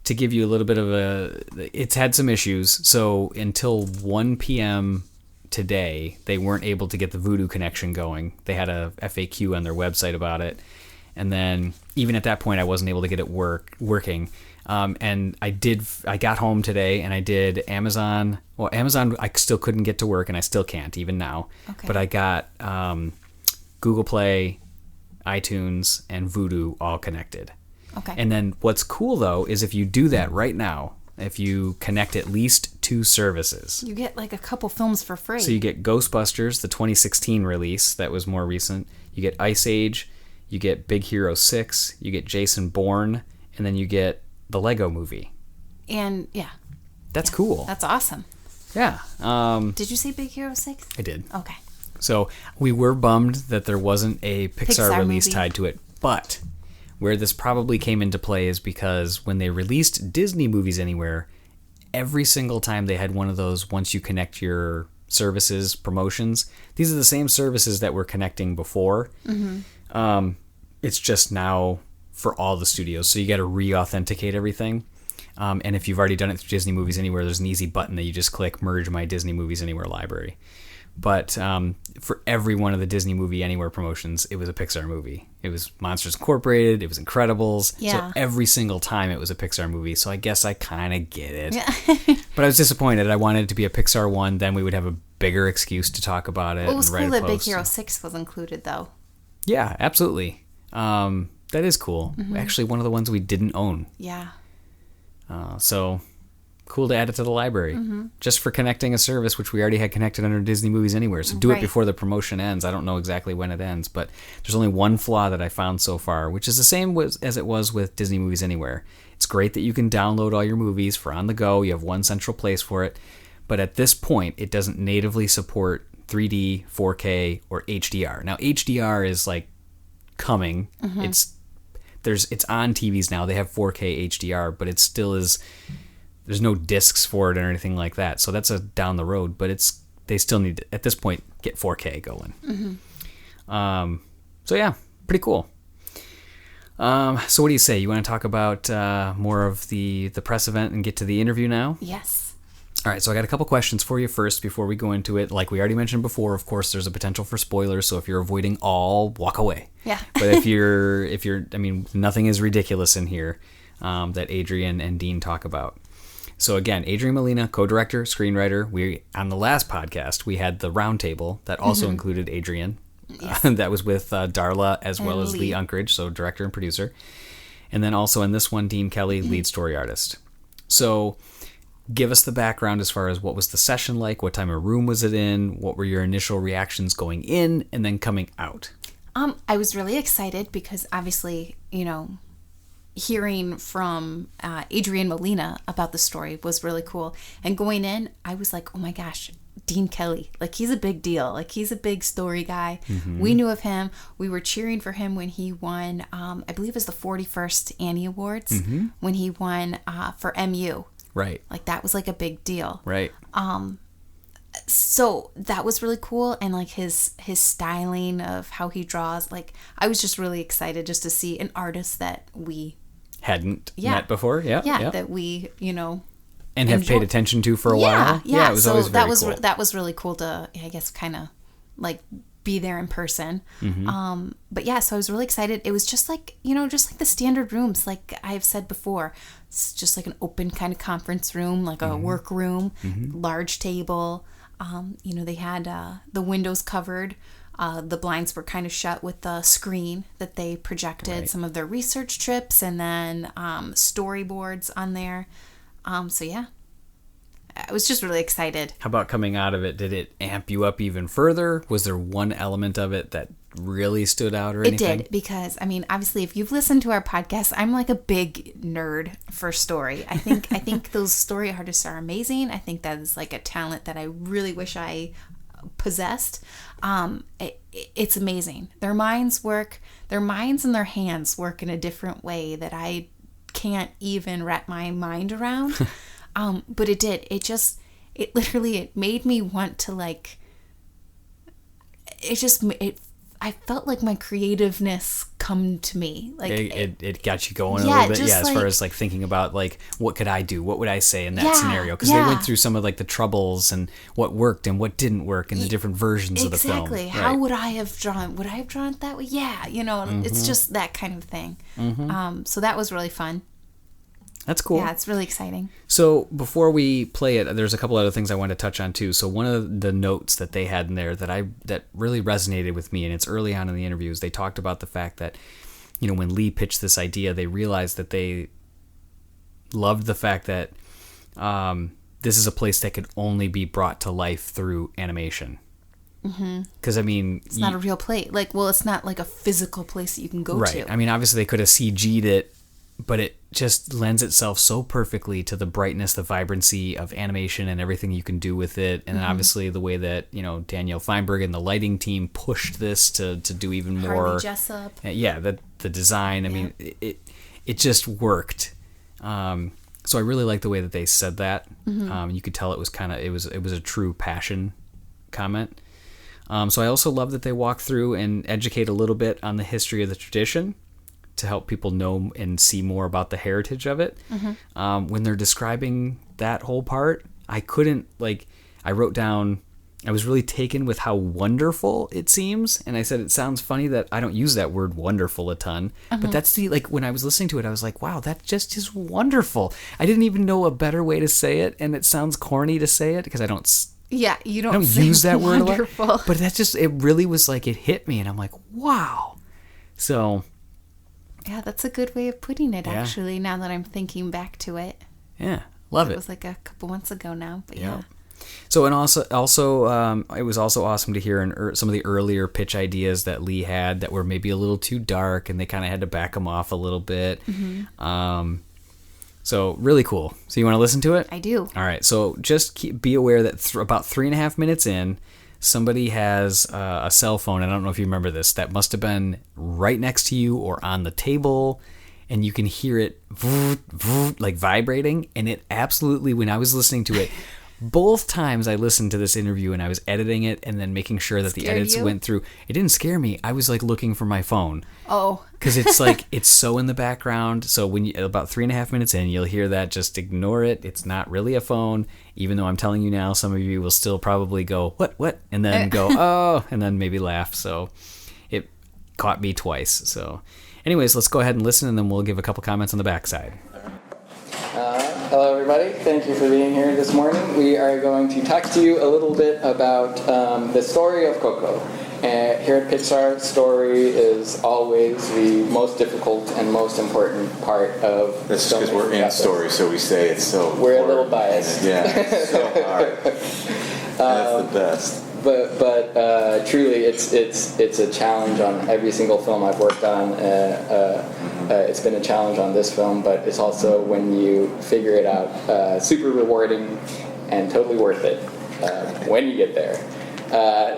to give you a little bit of it's had some issues. So until 1 p.m. today, they weren't able to get the Vudu connection going. They had a FAQ on their website about it. And then even at that point, I wasn't able to get it working. And I got home today and I did Amazon. Well, Amazon, I still couldn't get to work and I still can't even now. Okay. But I got Google Play, iTunes, and Vudu all connected. Okay. And then what's cool though is if you do that right now, if you connect at least 2 services, you get like a couple films for free. So you get Ghostbusters, the 2016 release that was more recent. You get Ice Age, you get Big Hero 6, you get Jason Bourne, and then you get the Lego Movie. And yeah. That's cool. That's awesome. Yeah. Did you say Big Hero 6? I did. Okay. So we were bummed that there wasn't a Pixar release movie tied to it, but where this probably came into play is because when they released Disney Movies Anywhere, every single time they had one of those once you connect your services promotions, these are the same services that were connecting before. Mm-hmm. It's just now for all the studios, so you got to re-authenticate everything. And if you've already done it through Disney Movies Anywhere, there's an easy button that you just click, merge my Disney Movies Anywhere library. But for every one of the Disney Movie Anywhere promotions, it was a Pixar movie. It was Monsters Incorporated, it was Incredibles. Yeah. So every single time it was a Pixar movie. So I guess I kind of get it. Yeah. But I was disappointed. I wanted it to be a Pixar one. Then we would have a bigger excuse to talk about it. Well, it was and write cool a that Big post. Hero 6 was included, though. Yeah, absolutely. That is cool. Mm-hmm. Actually, one of the ones we didn't own. Yeah. So cool to add it to the library. Mm-hmm. Just for connecting a service which we already had connected under Disney Movies Anywhere. So do it before the promotion ends. I don't know exactly when it ends, but there's only one flaw that I found so far, which is the same as it was with Disney Movies Anywhere. It's great that you can download all your movies for on the go. You have one central place for it. But at this point, it doesn't natively support 3D, 4K, or HDR. Now, HDR is like coming. Mm-hmm. It's on TVs now. They have 4K HDR, but it still is. There's no discs for it or anything like that. So that's a down the road, but they still need to, at this point, get 4K going. Mm-hmm. So yeah, pretty cool. So what do you say? You want to talk about more of the press event and get to the interview now? Yes. All right, so I got a couple questions for you first before we go into it. Like we already mentioned before, of course, there's a potential for spoilers, so if you're avoiding all, walk away. Yeah. But if you're, I mean, nothing is ridiculous in here that Adrian and Dean talk about. So again, Adrian Molina, co-director, screenwriter. On the last podcast, we had the roundtable that also included Adrian. Yes. That was with Darla as well as Lee Unkrich, so director and producer. And then also in this one, Dean Kelly, lead story artist. So give us the background as far as what was the session like, what time of room was it in, what were your initial reactions going in and then coming out? I was really excited because obviously, hearing from Adrian Molina about the story was really cool. And going in, I was like, oh my gosh, Dean Kelly. Like, he's a big deal. Like, he's a big story guy. Mm-hmm. We knew of him. We were cheering for him when he won, I believe it was the 41st Annie Awards, when he won for MU. Right. Like, that was like a big deal. Right. So that was really cool. And like his styling of how he draws, like, I was just really excited just to see an artist that we hadn't met before. Yeah. That we, and have paid attention to for a while. Yeah. It was always very cool. That was really cool to, I guess, kind of like be there in person. Mm-hmm. But yeah, so I was really excited. It was just like, just like the standard rooms, like I've said before. It's just like an open kind of conference room, like a work room, large table. They had the windows covered. The blinds were kind of shut with the screen that they projected some of their research trips and then storyboards on there. So yeah, I was just really excited. How about coming out of it? Did it amp you up even further? Was there one element of it that really stood out or anything? It did, because, obviously, if you've listened to our podcast, I'm like a big nerd for story. I think those story artists are amazing. I think that is like a talent that I really wish I possessed. It's amazing. Their minds and their hands work in a different way that I can't even wrap my mind around. But it did. It literally made me want to, like, I felt like my creativeness come to me. Like it got you going a little bit. Yeah, as far as like thinking about like, what could I do? What would I say in that scenario? Because they went through some of like the troubles and what worked and what didn't work and the different versions of the film. Exactly. How would I have drawn? Would I have drawn it that way? Yeah. It's just that kind of thing. So that was really fun. That's cool. Yeah, it's really exciting. So before we play it, there's a couple other things I wanted to touch on too. So one of the notes that they had in there that really resonated with me, and it's early on in the interviews, they talked about the fact that, when Lee pitched this idea, they realized that they loved the fact that this is a place that could only be brought to life through animation. Because it's not a real place. It's not like a physical place that you can go to. Right. Obviously they could have CG'd it, but it just lends itself so perfectly to the brightness, the vibrancy of animation and everything you can do with it. And then obviously the way that, Danielle Feinberg and the lighting team pushed this to do even more. Harvey Jessup. Yeah, the design. It just worked. So I really like the way that they said that. You could tell it was a true passion comment. So I also love that they walk through and educate a little bit on the history of the tradition to help people know and see more about the heritage of it. When they're describing that whole part, I wrote down, I was really taken with how wonderful it seems. And I said, it sounds funny that I don't use that word wonderful a ton, but that's when I was listening to it, I was like, wow, that just is wonderful. I didn't even know a better way to say it. And it sounds corny to say it because I don't use that word a lot, but that's just, it really was like, it hit me and I'm like, wow. So yeah, that's a good way of putting it, actually, now that I'm thinking back to it. Yeah, love it. It was like a couple months ago now, but yeah. So, and also, it was also awesome to hear some of the earlier pitch ideas that Lee had that were maybe a little too dark, and they kind of had to back them off a little bit. So, really cool. So, you want to listen to it? I do. All right. So, just be aware that about 3.5 minutes in, somebody has a cell phone, and I don't know if you remember this, that must have been right next to you or on the table, and you can hear it like vibrating, and it absolutely, when I was listening to it, both times I listened to this interview and I was editing it and then making sure that the edits went through, it didn't scare me. I was like looking for my phone. Oh. Because it's like, it's so in the background. So when about 3.5 minutes in, you'll hear that. Just ignore it. It's not really a phone. Even though I'm telling you now, some of you will still probably go, what? And then go, oh, and then maybe laugh. So it caught me twice. So anyways, let's go ahead and listen, and then we'll give a couple comments on the backside. Hello, everybody. Thank you for being here this morning. We are going to talk to you a little bit about the story of Coco. Here at Pixar, story is always the most difficult and most important part of That's because we're in story, so we say it's so we're a little biased. Yeah, it's so hard. That's the best. But truly, it's a challenge on every single film I've worked on. It's been a challenge on this film, but it's also, when you figure it out, super rewarding and totally worth it when you get there.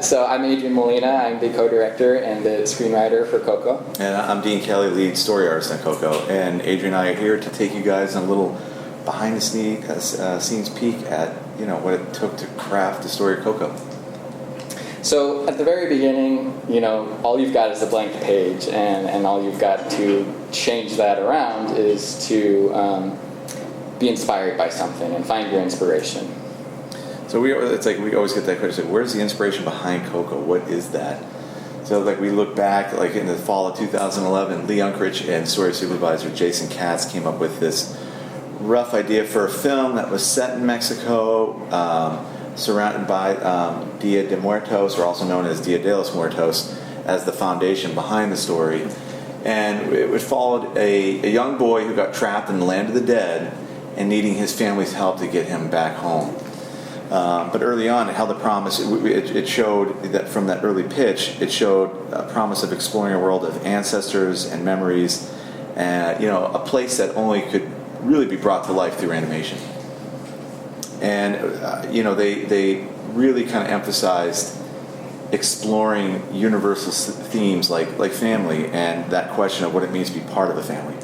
So I'm Adrian Molina. I'm the co-director and the screenwriter for Coco. And I'm Dean Kelly, lead story artist on Coco. And Adrian and I are here to take you guys on a little behind-the-scenes peek at what it took to craft the story of Coco. So at the very beginning, all you've got is a blank page, and all you've got to change that around is to be inspired by something and find your inspiration. So we always get that question: where's the inspiration behind Coco? What is that? So we look back, in the fall of 2011, Lee Unkrich and story supervisor Jason Katz came up with this rough idea for a film that was set in Mexico, surrounded by Dia de Muertos, or also known as Dia de los Muertos, as the foundation behind the story. And it followed a young boy who got trapped in the land of the dead and needing his family's help to get him back home. But early on, it held a promise. It showed that from that early pitch, it showed a promise of exploring a world of ancestors and memories, and a place that only could really be brought to life through animation. And they really kind of emphasized exploring universal themes like family and that question of what it means to be part of a family.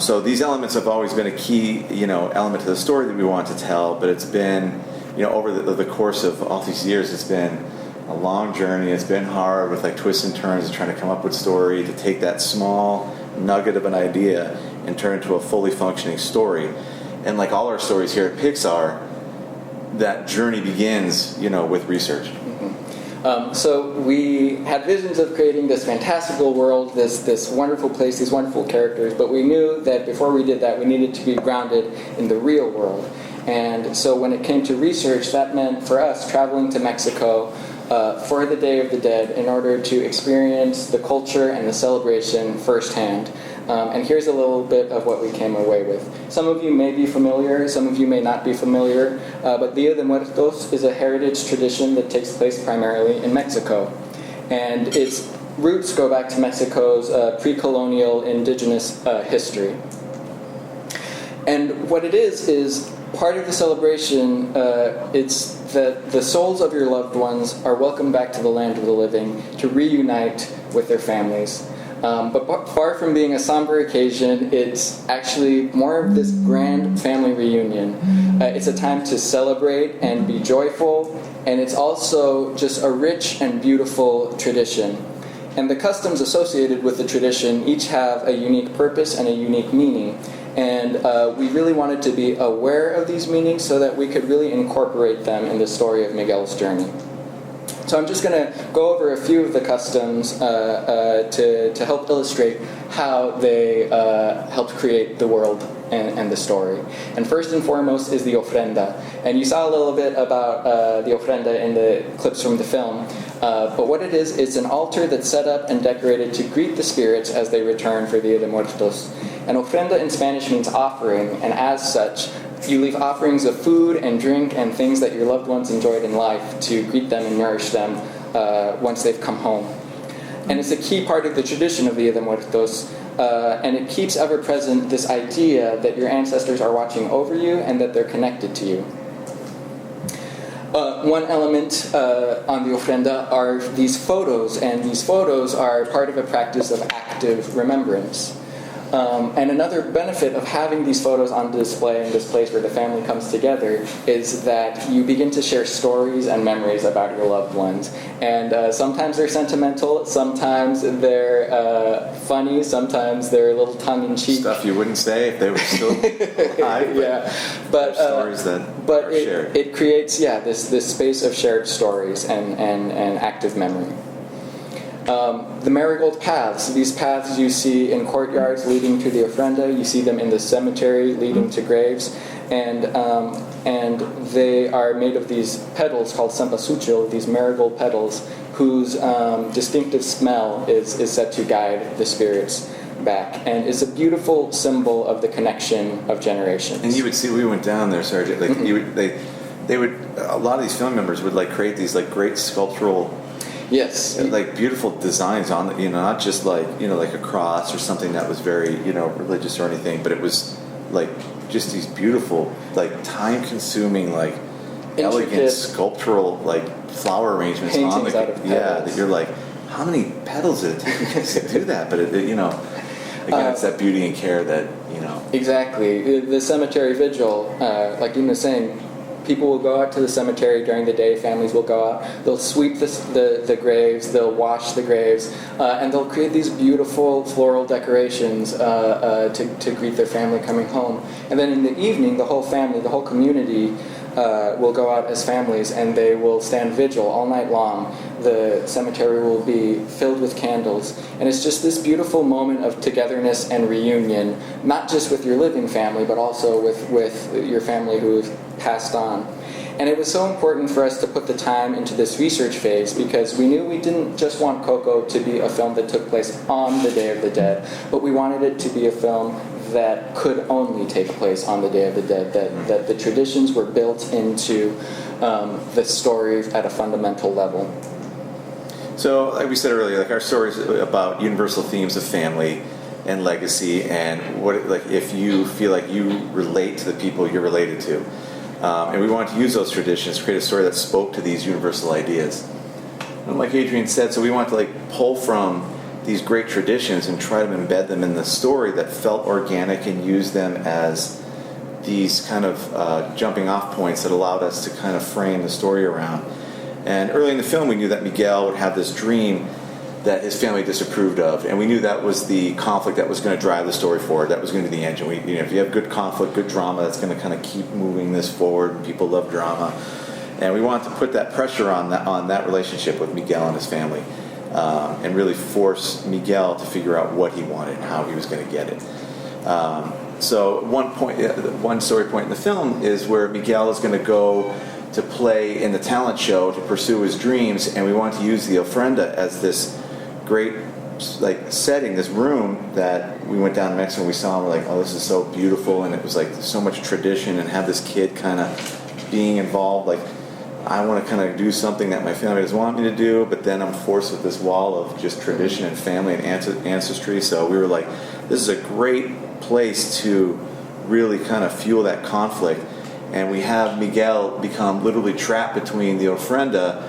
So these elements have always been a key, element to the story that we want to tell, but it's been, over the course of all these years, it's been a long journey. It's been hard with twists and turns and trying to come up with story, to take that small nugget of an idea and turn it into a fully functioning story. And like all our stories here at Pixar, that journey begins, with research. Mm-hmm. So we had visions of creating this fantastical world, this wonderful place, these wonderful characters, but we knew that before we did that, we needed to be grounded in the real world. And so when it came to research, that meant for us traveling to Mexico for the Day of the Dead in order to experience the culture and the celebration firsthand. And here's a little bit of what we came away with. Some of you may be familiar, some of you may not be familiar, but Dia de Muertos is a heritage tradition that takes place primarily in Mexico. And its roots go back to Mexico's pre-colonial indigenous history. And what it is part of the celebration, it's that the souls of your loved ones are welcomed back to the land of the living to reunite with their families. But far from being a somber occasion, it's actually more of this grand family reunion. It's a time to celebrate and be joyful, and it's also just a rich and beautiful tradition. And the customs associated with the tradition each have a unique purpose and a unique meaning. And we really wanted to be aware of these meanings so that we could really incorporate them in the story of Miguel's journey. So I'm just going to go over a few of the customs to help illustrate how they helped create the world and the story. And first and foremost is the ofrenda. And you saw a little bit about the ofrenda in the clips from the film. But what it is, it's an altar that's set up and decorated to greet the spirits as they return for Dia de Muertos. And ofrenda in Spanish means offering, and as such, you leave offerings of food and drink and things that your loved ones enjoyed in life to greet them and nourish them once they've come home. And it's a key part of the tradition of Dia de Muertos, and it keeps ever present this idea that your ancestors are watching over you and that they're connected to you. One element on the ofrenda are these photos, and these photos are part of a practice of active remembrance. And another benefit of having these photos on display in this place where the family comes together is that you begin to share stories and memories about your loved ones. And sometimes they're sentimental, sometimes they're funny, sometimes they're a little tongue-in-cheek. Stuff you wouldn't say if they were still alive. Yeah, but stories that are shared. It creates, this space of shared stories and active memory. The marigold paths. These paths you see in courtyards leading to the ofrenda. You see them in the cemetery leading to graves, and they are made of these petals called cempasúchil, these marigold petals, whose distinctive smell is said to guide the spirits back, and is a beautiful symbol of the connection of generations. And you would see, we went down there, Sergeant. Like they would. A lot of these family members would create these great sculptural. Yes, beautiful designs on the, not just like a cross or something that was very religious or anything, but it was just these beautiful time-consuming elegant sculptural flower arrangements on the that you're how many petals did it take to do that? But again, it's that beauty and care that exactly. The cemetery vigil, like Dean was saying. People will go out to the cemetery during the day. Families will go out. They'll sweep the graves. They'll wash the graves, and they'll create these beautiful floral decorations to greet their family coming home. And then in the evening, the whole family, the whole community, will go out as families, and they will stand vigil all night long. The cemetery will be filled with candles, and it's just this beautiful moment of togetherness and reunion, not just with your living family, but also with your family who've passed on. And it was so important for us to put the time into this research phase because we knew we didn't just want Coco to be a film that took place on the Day of the Dead, but we wanted it to be a film that could only take place on the Day of the Dead, that the traditions were built into the story at a fundamental level. So, like we said earlier, our story is about universal themes of family and legacy, and what if you feel like you relate to the people you're related to. And we wanted to use those traditions to create a story that spoke to these universal ideas. And like Adrian said, so we wanted to pull from these great traditions and try to embed them in the story that felt organic and use them as these kind of jumping off points that allowed us to kind of frame the story around. And early in the film we knew that Miguel would have this dream that his family disapproved of, and we knew that was the conflict that was going to drive the story forward. That was going to be the engine. If you have good conflict, good drama, that's going to kind of keep moving this forward. And people love drama, And we wanted to put that pressure on that relationship with Miguel and his family, and really force Miguel to figure out what he wanted and how he was going to get it. So one story point in the film is where Miguel is going to go to play in the talent show to pursue his dreams, and we want to use the ofrenda as this great setting, this room that we went down to Mexico and we saw, and we're like, oh, this is so beautiful, and it was like so much tradition, and have this kid kind of being involved, like, I want to kind of do something that my family doesn't want me to do, but then I'm forced with this wall of just tradition and family and ancestry. So we were like, this is a great place to really kind of fuel that conflict. And we have Miguel become literally trapped between the ofrenda,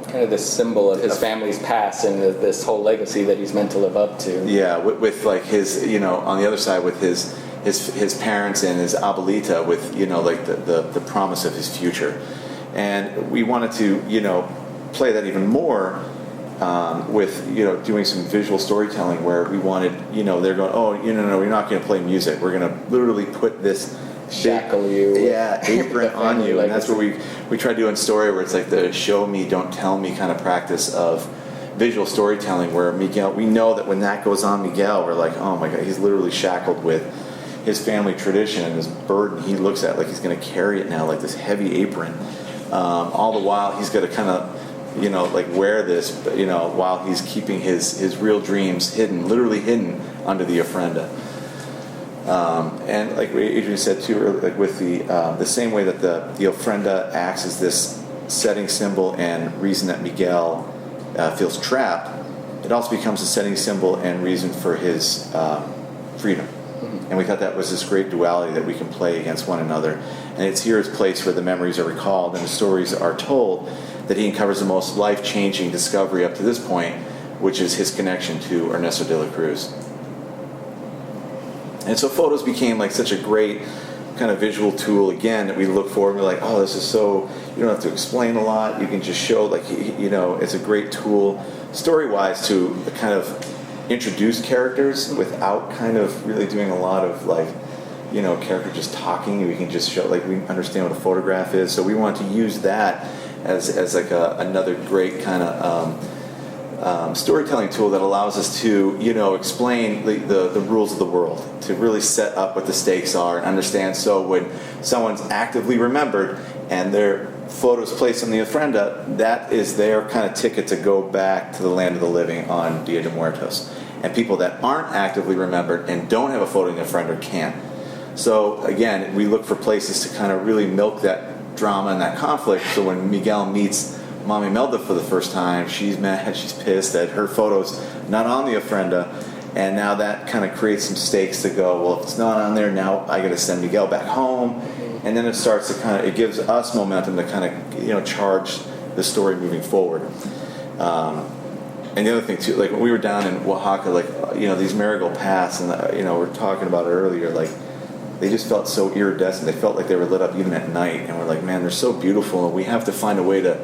kind of this symbol of his family's past and this whole legacy that he's meant to live up to. Yeah, with like his, on the other side with his parents and his abuelita, with the promise of his future. And we wanted to play that even more with doing some visual storytelling, where we wanted they're going, oh, no, we're not going to play music, we're going to literally put this shackle you apron on you. And that's what we try to do in story, where it's like the show me don't tell me kind of practice of visual storytelling, where Miguel, we know that when that goes on Miguel, we're like, oh my god, he's literally shackled with his family tradition and this burden he looks at like he's going to carry it now, like this heavy apron. All the while he's got to kind of wear this, while he's keeping his real dreams literally hidden under the ofrenda. And like Adrian said too, like with the same way that the ofrenda acts as this setting symbol and reason that Miguel feels trapped, it also becomes a setting symbol and reason for his freedom. And we thought that was this great duality that we can play against one another. And it's here, his place where the memories are recalled and the stories are told, that he uncovers the most life-changing discovery up to this point, which is his connection to Ernesto de la Cruz. And so photos became like such a great kind of visual tool, again, that we look for and we're like, oh, this is so, you don't have to explain a lot, you can just show, like, it's a great tool story-wise to kind of introduce characters without kind of really doing a lot of character just talking. We can just show, like, we understand what a photograph is. So we want to use that as like another great kind of storytelling tool that allows us to explain the rules of the world, to really set up what the stakes are and understand. So when someone's actively remembered and their photos placed on the ofrenda, that is their kind of ticket to go back to the land of the living on Dia de Muertos. And people that aren't actively remembered and don't have a photo in the ofrenda can't. So again, we look for places to kind of really milk that drama and that conflict. So when Miguel meets Mami Melda for the first time, she's mad, she's pissed that her photo's not on the ofrenda, and now that kind of creates some stakes to go, well, if it's not on there, now I got to send Miguel back home. And then it starts to it gives us momentum to kind of charge the story moving forward. And the other thing too, like when we were down in Oaxaca, like these marigold paths, and we're talking about it earlier, like they just felt so iridescent. They felt like they were lit up even at night, and we're like, man, they're so beautiful, and we have to find a way to,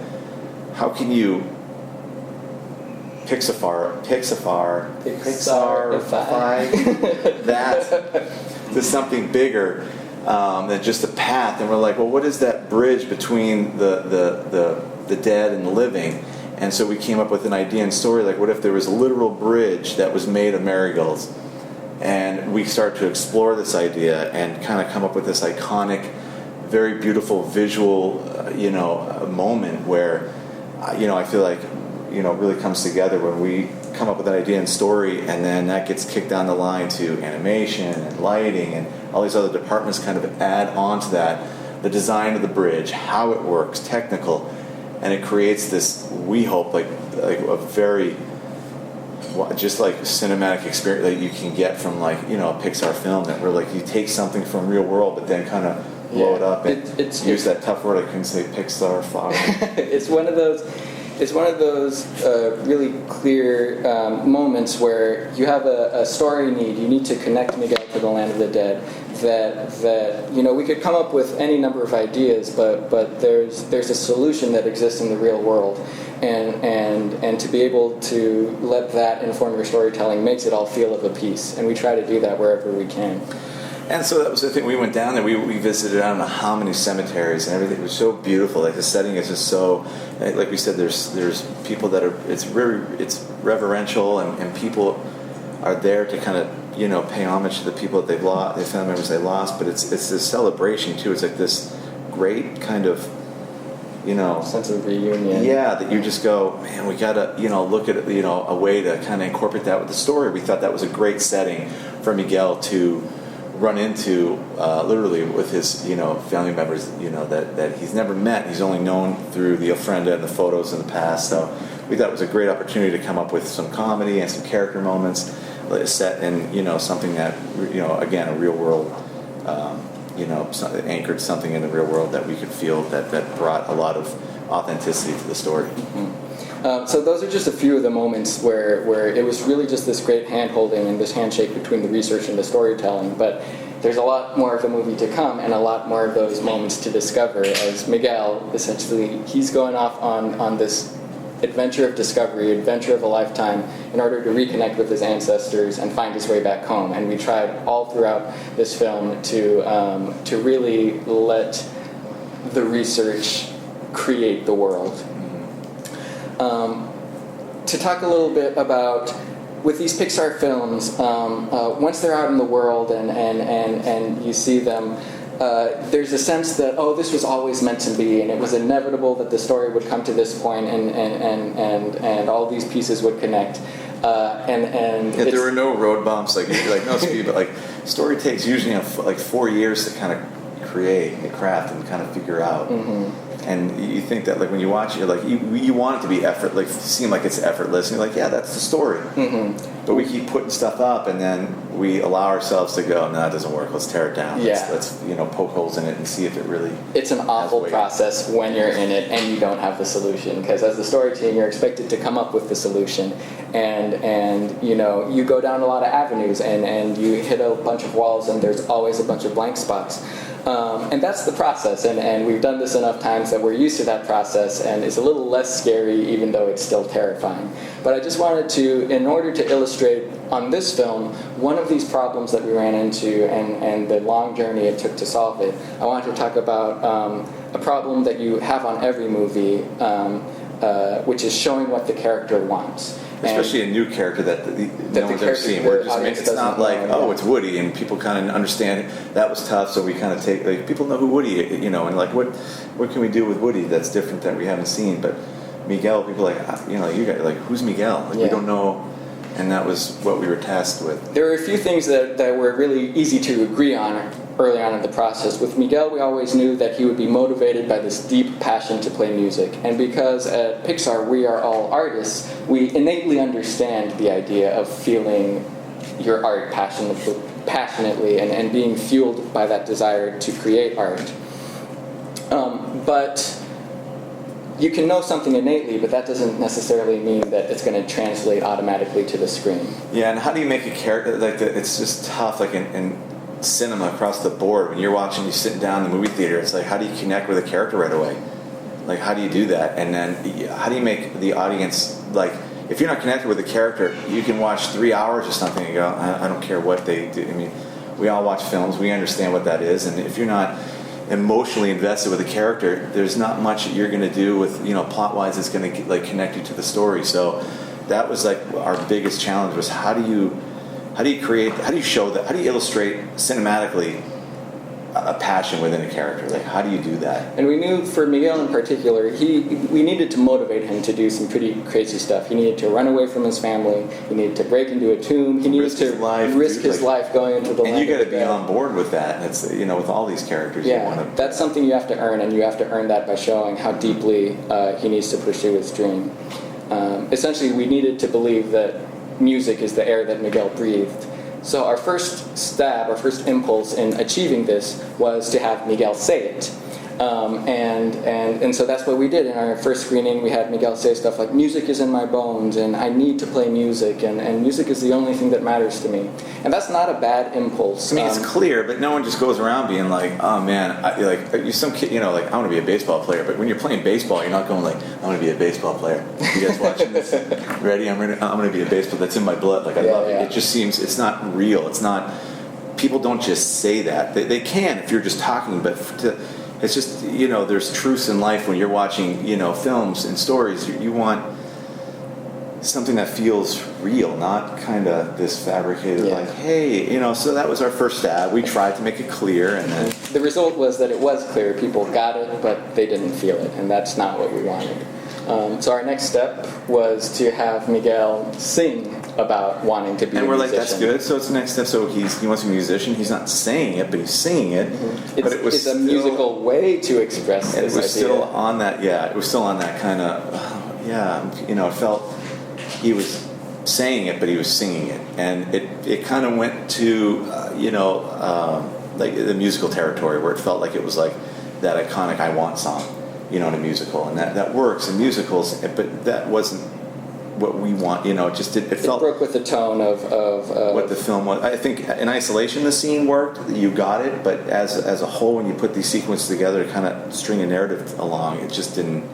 how can you Pixarify that to something bigger than just a path? And we're like, well, what is that bridge between the dead and the living? And so we came up with an idea and story, like, what if there was a literal bridge that was made of marigolds? And we started to explore this idea and kind of come up with this iconic, very beautiful visual, moment where, I feel like, really comes together when we come up with an idea and story, and then that gets kicked down the line to animation and lighting and all these other departments kind of add on to that, the design of the bridge, how it works, technical, and it creates this, we hope, like a very just like cinematic experience that you can get from a Pixar film, that where like you take something from real world but then kind of blow it up and use that tough word. I couldn't say Pixar fire. It's one of those really clear moments where you have a story need. You need to connect Miguel to the land of the dead. That we could come up with any number of ideas, but there's a solution that exists in the real world, and to be able to let that inform your storytelling makes it all feel of a piece, and we try to do that wherever we can. And so that was the thing. We went down there. We visited, I don't know how many cemeteries and everything. It was so beautiful. Like the setting is just so, like we said, there's people that are. It's reverential, and people are there to kind of pay homage to the people that they've lost, the family members they lost. But it's this celebration too. It's like this great kind of sense of reunion. Yeah, that you just go, man, we gotta look at a way to kind of incorporate that with the story. We thought that was a great setting for Miguel to run into literally with his family members that he's never met. He's only known through the ofrenda and the photos in the past. So we thought it was a great opportunity to come up with some comedy and some character moments set in something that again, a real world anchored something in the real world that we could feel that brought a lot of authenticity to the story. So those are just a few of the moments where it was really just this great hand-holding and this handshake between the research and the storytelling. But there's a lot more of the movie to come and a lot more of those moments to discover as Miguel, essentially, he's going off on this adventure of discovery, adventure of a lifetime, in order to reconnect with his ancestors and find his way back home. And we tried all throughout this film to really let the research create the world. To talk a little bit about, with these Pixar films, once they're out in the world and you see them, there's a sense that, this was always meant to be, and it was inevitable that the story would come to this point and all these pieces would connect. And there were no road bumps, like no speed, but like story takes usually 4 years to kind of create and craft and kind of figure out. And you think that when you watch it, you're like you want it to be seem like it's effortless, and you're like, yeah, that's the story. But we keep putting stuff up, and then we allow ourselves to go, no, that doesn't work. Let's tear it down. Let's poke holes in it and see if it really. It's an awful process when you're in it and you don't have the solution, because as the story team, you're expected to come up with the solution, and you go down a lot of avenues and you hit a bunch of walls, and there's always a bunch of blank spots. And that's the process, and we've done this enough times that we're used to that process, and it's a little less scary, even though it's still terrifying. But I just wanted to, in order to illustrate on this film, one of these problems that we ran into and the long journey it took to solve it, I wanted to talk about a problem that you have on every movie, which is showing what the character wants. Especially a new character that no one's ever seen. It's not like, it's Woody, and people kind of understand that was tough, so we kind of take, people know who Woody is, and what can we do with Woody that's different that we haven't seen? But Miguel, people you guys, who's Miguel? We don't know, and that was what we were tasked with. There were a few things that were really easy to agree on early on in the process. With Miguel, we always knew that he would be motivated by this deep passion to play music. And because at Pixar we are all artists, we innately understand the idea of feeling your art passionately and being fueled by that desire to create art. But you can know something innately, but that doesn't necessarily mean that it's going to translate automatically to the screen. Yeah, and how do you make a character it's just tough, in cinema across the board. When you're watching, you sit down in the movie theater, it's how do you connect with a character right away? How do you do that? And then how do you make the audience, if you're not connected with a character, you can watch 3 hours or something and go, I don't care what they do. I mean, we all watch films, we understand what that is, and if you're not emotionally invested with a character, there's not much that you're going to do with, plot-wise that's going to connect you to the story. So that was our biggest challenge was how do you show that? How do you illustrate cinematically a passion within a character? How do you do that? And we knew for Miguel in particular, we needed to motivate him to do some pretty crazy stuff. He needed to run away from his family. He needed to break into a tomb. He needed to risk his life going into the land. And you got to be on board with that. That's with all these characters. Yeah, that's something you have to earn, and you have to earn that by showing how deeply he needs to pursue his dream. Essentially, we needed to believe that music is the air that Miguel breathed. So our first impulse in achieving this was to have Miguel say it. And so that's what we did. In our first screening, we had Miguel say stuff like, music is in my bones, and I need to play music, and music is the only thing that matters to me. And that's not a bad impulse. I mean, it's clear, but no one just goes around being like, oh man, you're some kid, I want to be a baseball player, but when you're playing baseball, you're not going like, I want to be a baseball player. You guys watching this? Ready? I'm going to be a baseball. That's in my blood. I love it. It just seems, it's not real. It's not people don't just say that. They can if you're just talking, but it's just, there's truths in life when you're watching, films and stories. You want something that feels real, not kind of this fabricated, like, hey, so that was our first stab. We tried to make it clear, and then the result was that it was clear. People got it, but they didn't feel it, and that's not what we wanted. So our next step was to have Miguel sing about wanting to be a musician. And we're like, that's good. So it's the next step. So he wants to be a musician. He's not saying it, but he's singing it. Mm-hmm. But it's a musical way to express this idea. It was still on that, it was still on that kind of, it felt he was saying it, but he was singing it. And it kind of went to, like the musical territory where it felt like it was like that iconic I Want song, in a musical. And that works in musicals, but that wasn't what we want, it just it felt... It broke with the tone of what the film was. I think in isolation the scene worked, you got it, but as a whole, when you put these sequences together to kind of string a narrative along, it just didn't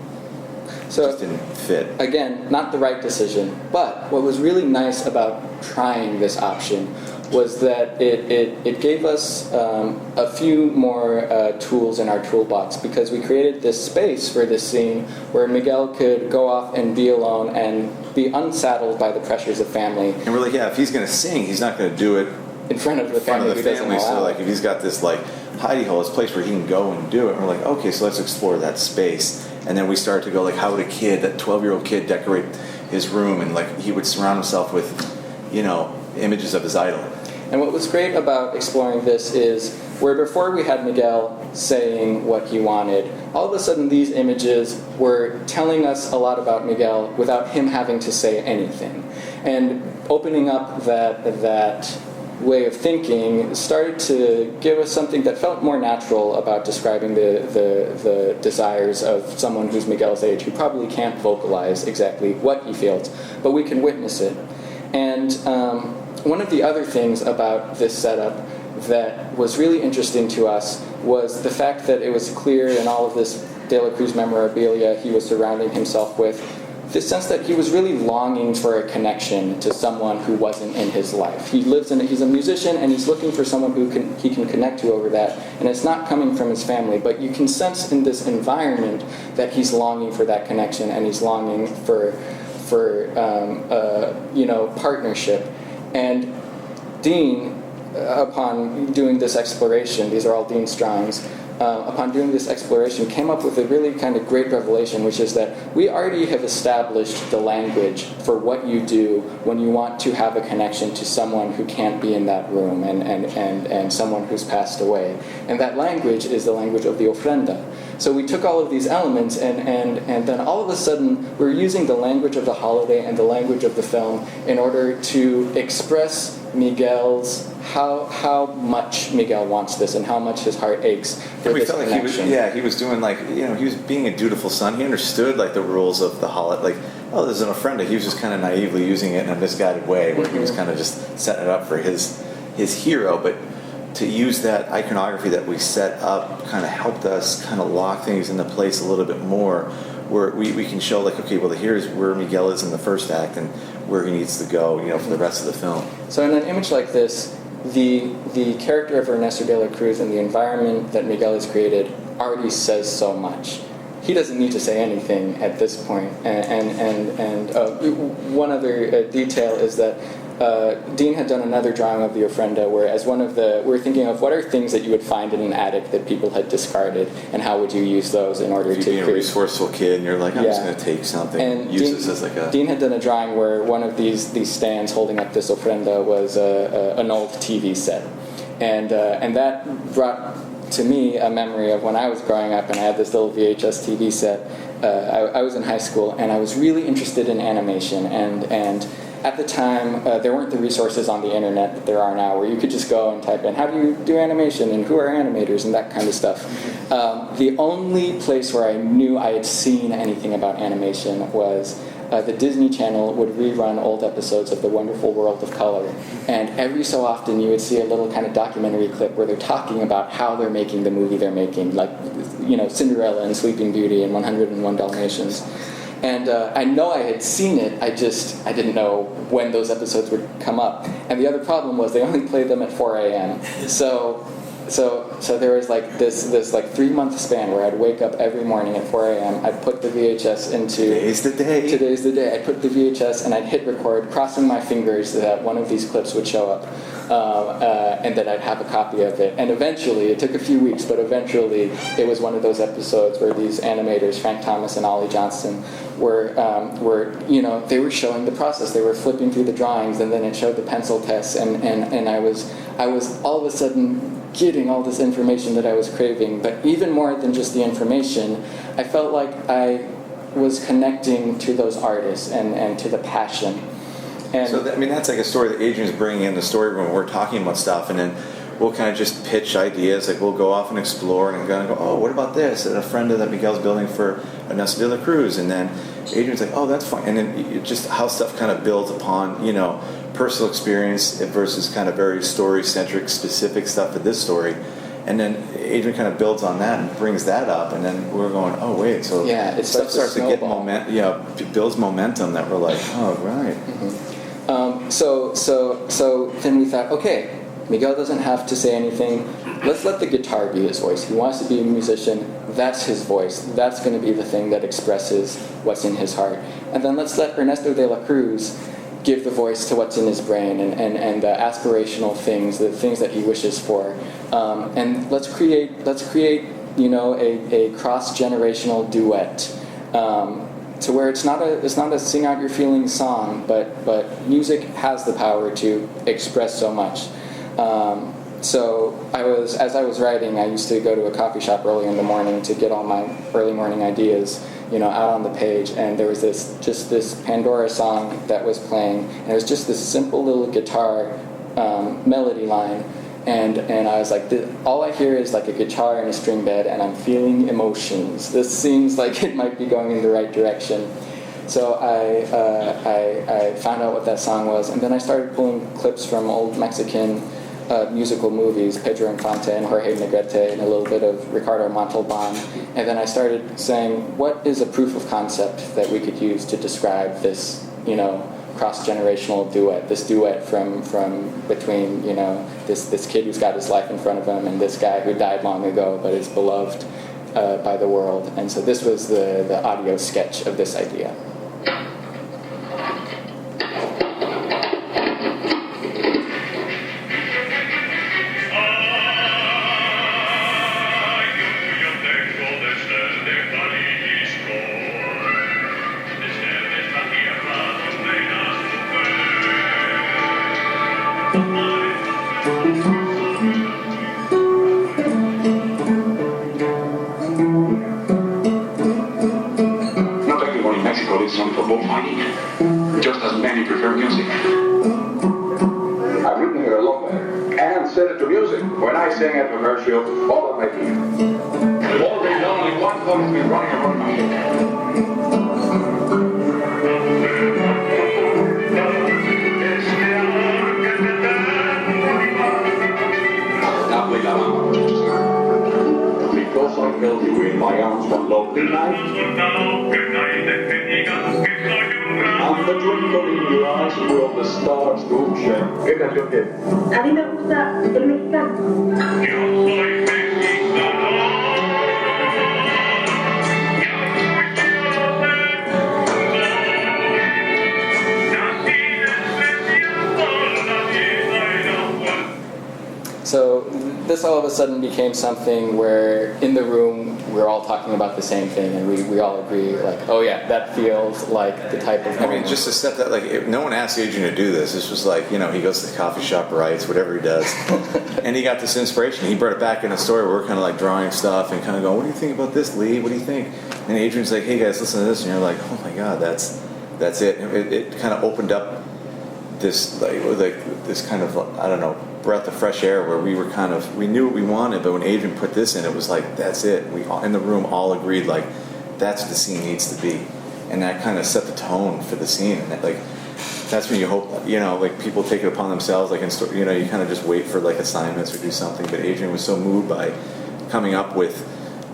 fit. Again, not the right decision, but what was really nice about trying this option was that it gave us a few more tools in our toolbox, because we created this space for this scene where Miguel could go off and be alone and be unsaddled by the pressures of family. And we're like, if he's going to sing, he's not going to do it in front of the family. So like, if he's got this like hidey hole, this place where he can go and do it, and we're like, okay, so let's explore that space. And then we started to go like, how would that 12-year-old kid decorate his room? And like, he would surround himself with, images of his idol. And what was great about exploring this is where before we had Miguel saying what he wanted, all of a sudden these images were telling us a lot about Miguel without him having to say anything. And opening up that way of thinking started to give us something that felt more natural about describing the desires of someone who's Miguel's age, who probably can't vocalize exactly what he feels, but we can witness it. And one of the other things about this setup that was really interesting to us was the fact that it was clear in all of this De La Cruz memorabilia he was surrounding himself with, this sense that he was really longing for a connection to someone who wasn't in his life. He's a musician, and he's looking for someone he can connect to over that, and it's not coming from his family, but you can sense in this environment that he's longing for that connection, and he's longing for partnership. And Dean, upon doing this exploration, these are all Dean's drawings, upon doing this exploration, came up with a really kind of great revelation, which is that we already have established the language for what you do when you want to have a connection to someone who can't be in that room and someone who's passed away. And that language is the language of the ofrenda. So we took all of these elements and then all of a sudden we're using the language of the holiday and the language of the film in order to express Miguel's how much Miguel wants this and how much his heart aches for this connection. He was doing he was being a dutiful son. He understood like the rules of the holiday. There's an ofrenda. He was just kind of naively using it in a misguided way, where he was kind of just setting it up for his hero. But to use that iconography that we set up kind of helped us kind of lock things into place a little bit more, where we can show here's where Miguel is in the first act and where he needs to go, for the rest of the film. So in an image like this, the character of Ernesto de la Cruz and the environment that Miguel has created already says so much. He doesn't need to say anything at this point. And one other detail is that Dean had done another drawing of the ofrenda where we're thinking of what are things that you would find in an attic that people had discarded, and how would you use those in order to create a resourceful kid, and you're like, I'm just going to take something and use this as Dean had done a drawing where one of these stands holding up this ofrenda was an old TV set, and that brought to me a memory of when I was growing up and I had this little VHS TV set. I was in high school and I was really interested in animation, and at the time, there weren't the resources on the internet that there are now, where you could just go and type in, how do you do animation, and who are animators, and that kind of stuff. The only place where I knew I had seen anything about animation was the Disney Channel would rerun old episodes of The Wonderful World of Color. And every so often you would see a little kind of documentary clip where they're talking about how they're making the movie they're making, like, Cinderella and Sleeping Beauty and 101 Dalmatians. And I know I had seen it, I didn't know when those episodes would come up. And the other problem was they only played them at 4 a.m. So there was like this like 3-month span where I'd wake up every morning at 4 a.m. I'd put the VHS into... Today's the day. I'd put the VHS and I'd hit record, crossing my fingers that one of these clips would show up. And then I'd have a copy of it. And eventually, it took a few weeks, but eventually it was one of those episodes where these animators, Frank Thomas and Ollie Johnston, were they were showing the process. They were flipping through the drawings, and then it showed the pencil tests, and I was all of a sudden getting all this information that I was craving. But even more than just the information, I felt like I was connecting to those artists and to the passion. And so that's like a story that Adrian's bringing in the story room. We're talking about stuff, and then we'll kind of just pitch ideas. Like we'll go off and explore, and go, oh, what about this? And a friend that Miguel's building for Ernesto de la Cruz, and then Adrian's like, oh, that's fine. And then just how stuff kind of builds upon, personal experience versus kind of very story-centric, specific stuff for this story. And then Adrian kind of builds on that and brings that up, and then we're going, oh wait, so it stuff starts to get builds momentum that we're like, oh right. Mm-hmm. So then we thought, okay, Miguel doesn't have to say anything. Let's let the guitar be his voice. He wants to be a musician. That's his voice. That's going to be the thing that expresses what's in his heart. And then let's let Ernesto de la Cruz give the voice to what's in his brain and the aspirational things, the things that he wishes for. And let's create a cross-generational duet. To where it's not a sing out your feelings song, but music has the power to express so much. So as I was writing, I used to go to a coffee shop early in the morning to get all my early morning ideas, out on the page. And there was this Pandora song that was playing, and it was just this simple little guitar melody line. And I was like, all I hear is like a guitar and a string bed, and I'm feeling emotions. This seems like it might be going in the right direction. So I found out what that song was, and then I started pulling clips from old Mexican musical movies, Pedro Infante and Jorge Negrete, and a little bit of Ricardo Montalban. And then I started saying, what is a proof of concept that we could use to describe this, cross-generational duet, this duet from between this kid who's got his life in front of him and this guy who died long ago but is beloved by the world. And so this was the audio sketch of this idea. For bullfighting, just as many prefer music. I've written here a love letter and set it to music. When I sing at commercial, all of my people. All day long, only one thought has been running around my head. Now play La Mama. Because I held you in my arms one lovely night. And the twinkle in your eyes brought the stars to shine. ¿Qué canción quieres? A mí me gusta el mexicano. Yo soy mexicano. So this all of a sudden became something where in the room we're all talking about the same thing, and we all agree, like, oh yeah, that feels like the type of moment. Just to set that, like, no one asked Adrian to do this. This was like, he goes to the coffee shop, writes, whatever he does. And he got this inspiration. He brought it back in a story where we're kind of like drawing stuff and kind of going, what do you think about this, Lee? What do you think? And Adrian's like, hey guys, listen to this. And you're like, oh my God, that's it. It kind of opened up this, like this kind of, I don't know, breath of fresh air where we knew what we wanted, but when Adrian put this in, it was like, that's it. We all, in the room, all agreed, like, that's what the scene needs to be. And that kind of set the tone for the scene. And that, like, that's when you hope, like, people take it upon themselves, like, you kind of just wait for, like, assignments or do something. But Adrian was so moved by coming up with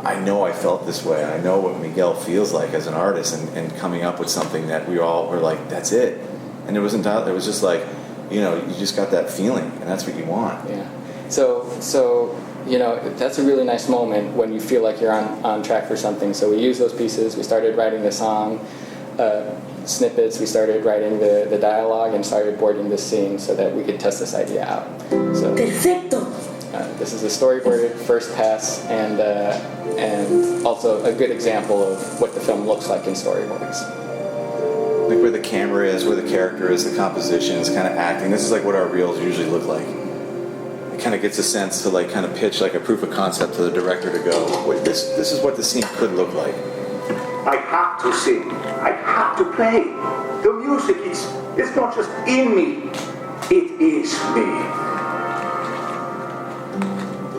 I know I felt this way. I know what Miguel feels like as an artist, and coming up with something that we all were like, that's it. And it wasn't. It was just like, you just got that feeling, and that's what you want. Yeah. So that's a really nice moment when you feel like you're on track for something. So we used those pieces. We started writing the song snippets. We started writing the dialogue and started boarding this scene so that we could test this idea out. So Perfecto. this is a storyboarded first pass, and also a good example of what the film looks like in storyboards. Like where the camera is, where the character is, the compositions, kind of acting. This is like what our reels usually look like. It kind of gets a sense to like kind of pitch like a proof of concept to the director to go, wait, this is what the scene could look like. I have to sing. I have to play. The music, it's not just in me. It is me.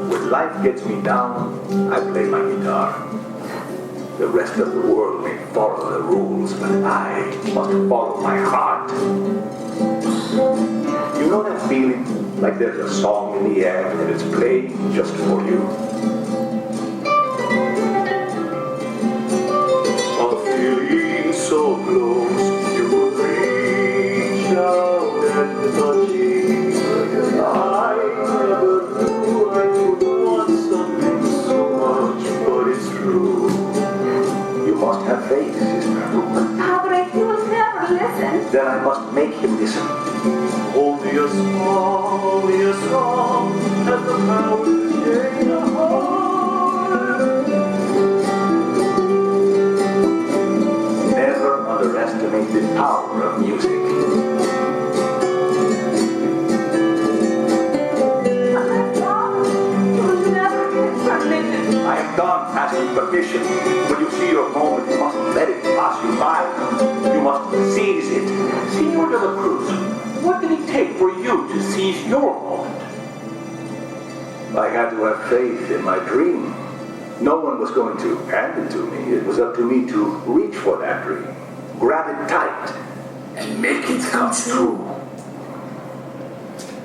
When life gets me down, I play my guitar. The rest of the world may follow the rules, but I must follow my heart. You know that feeling? Like there's a song in the air and it's playing just for you. A feeling so close, you would reach out and touch it. I never knew I could want something so much, but it's true. You must have faith, sister. Padre, he will never listen. Then I must make him listen. Only a song has the power to change a heart. Never underestimate the power of music. I am done asking permission. When you see your moment, you must let it pass you by. You must seize it. Senor de la Cruz, what did it take for you to seize your moment? I had to have faith in my dream. No one was going to hand it to me. It was up to me to reach for that dream, grab it tight, and make it come true.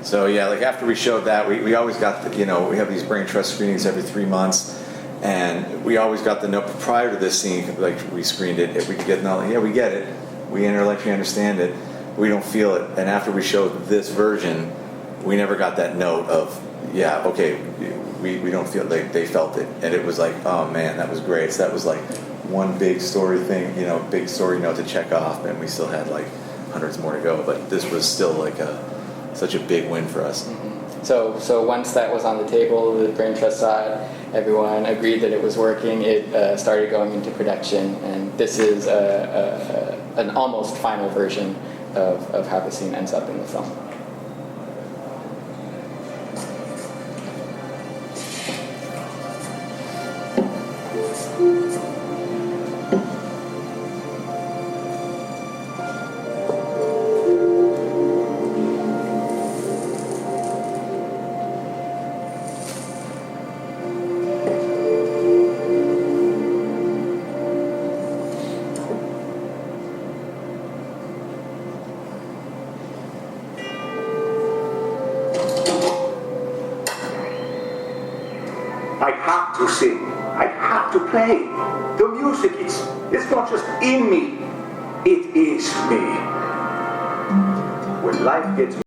So yeah, like after we showed that, we always got the, we have these brain trust screenings every 3 months, and we always got the note prior to this scene, like we screened it, if we could get the yeah, we get it, we intellectually understand it, we don't feel it. And after we showed this version, we never got that note of, yeah, okay, we don't feel, they felt it, and it was like, oh man, that was great. So that was like one big story thing, big story note to check off, and we still had like hundreds more to go, but this was still like such a big win for us. Mm-hmm. So once that was on the table, the brain trust side, everyone agreed that it was working. It started going into production, and this is an almost final version of how the scene ends up in the film. I have to sing. I have to play. The music, it's not just in me. It is me. When life gets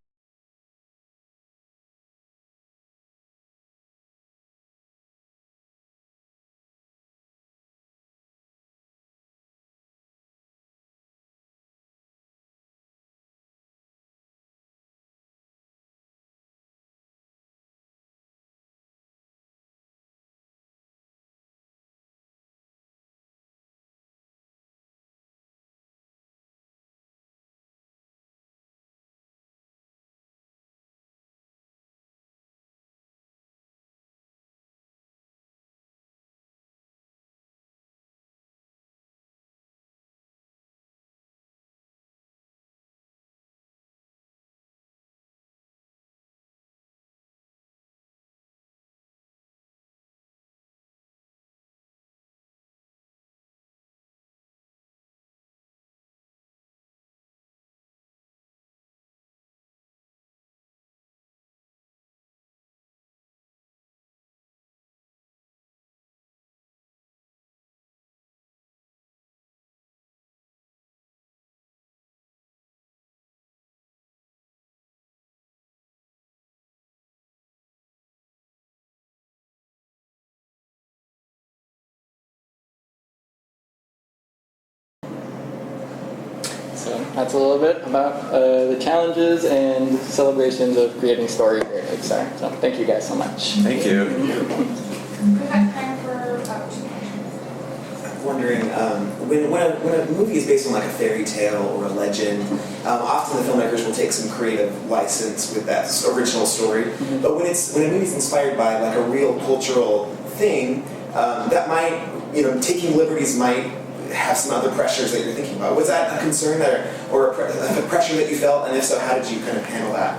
So that's a little bit about the challenges and celebrations of creating story here at Pixar. So thank you guys so much. Thank you. We have time for 2 questions. Wondering, when a movie is based on like a fairy tale or a legend, often the filmmakers will take some creative license with that original story. Mm-hmm. But when a movie is inspired by like a real cultural thing, that might, taking liberties might have some other pressures that you're thinking about. Was that a concern or a pressure that you felt, and if so, how did you kind of handle that?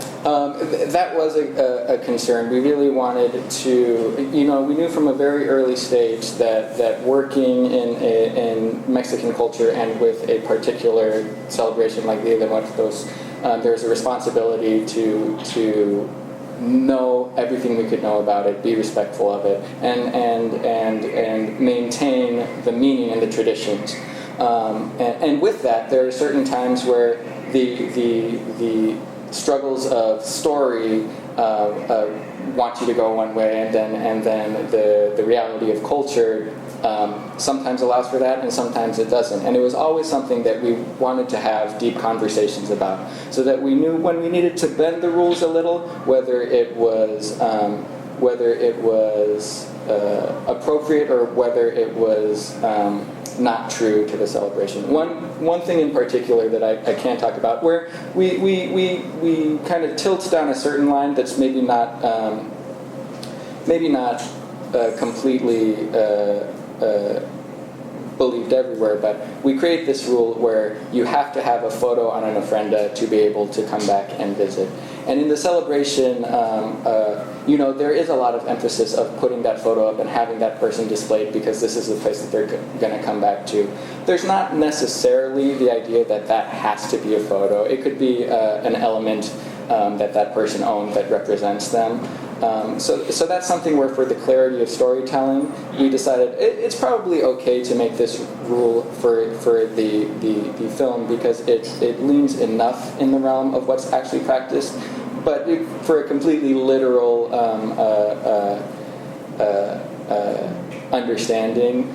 That was a concern. We really wanted to, we knew from a very early stage that working in Mexican culture and with a particular celebration like Dia de Muertos, there's a responsibility to know everything we could know about it, be respectful of it, and maintain the meaning and the traditions. And with that, there are certain times where the struggles of story want you to go one way, and then the reality of culture sometimes allows for that, and sometimes it doesn't. And it was always something that we wanted to have deep conversations about, so that we knew when we needed to bend the rules a little, whether it was appropriate or whether it was not true to the celebration. One thing in particular that I can't talk about, where we kind of tilt down a certain line that's maybe not completely believed everywhere, but we create this rule where you have to have a photo on an ofrenda to be able to come back and visit. And in the celebration, there is a lot of emphasis of putting that photo up and having that person displayed, because this is the place that they're going to come back to. There's not necessarily the idea that has to be a photo. It could be an element that person owned that represents them. So that's something where, for the clarity of storytelling, we decided it's probably okay to make this rule for the film, because it leans enough in the realm of what's actually practiced. But for a completely literal understanding,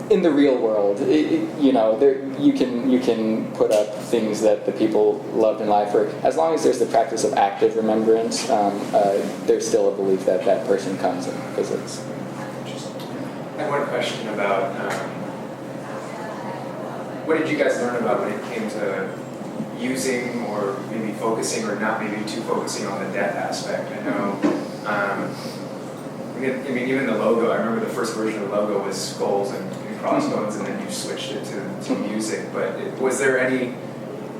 in the real world, you can put up things that the people loved in life, or as long as there's the practice of active remembrance, there's still a belief that that person comes and visits. I have one question about what did you guys learn about when it came to using, or maybe focusing, or not maybe too focusing on the death aspect? I know, even the logo, I remember the first version of the logo was skulls and crossbones, and then you switched it to music. But was there any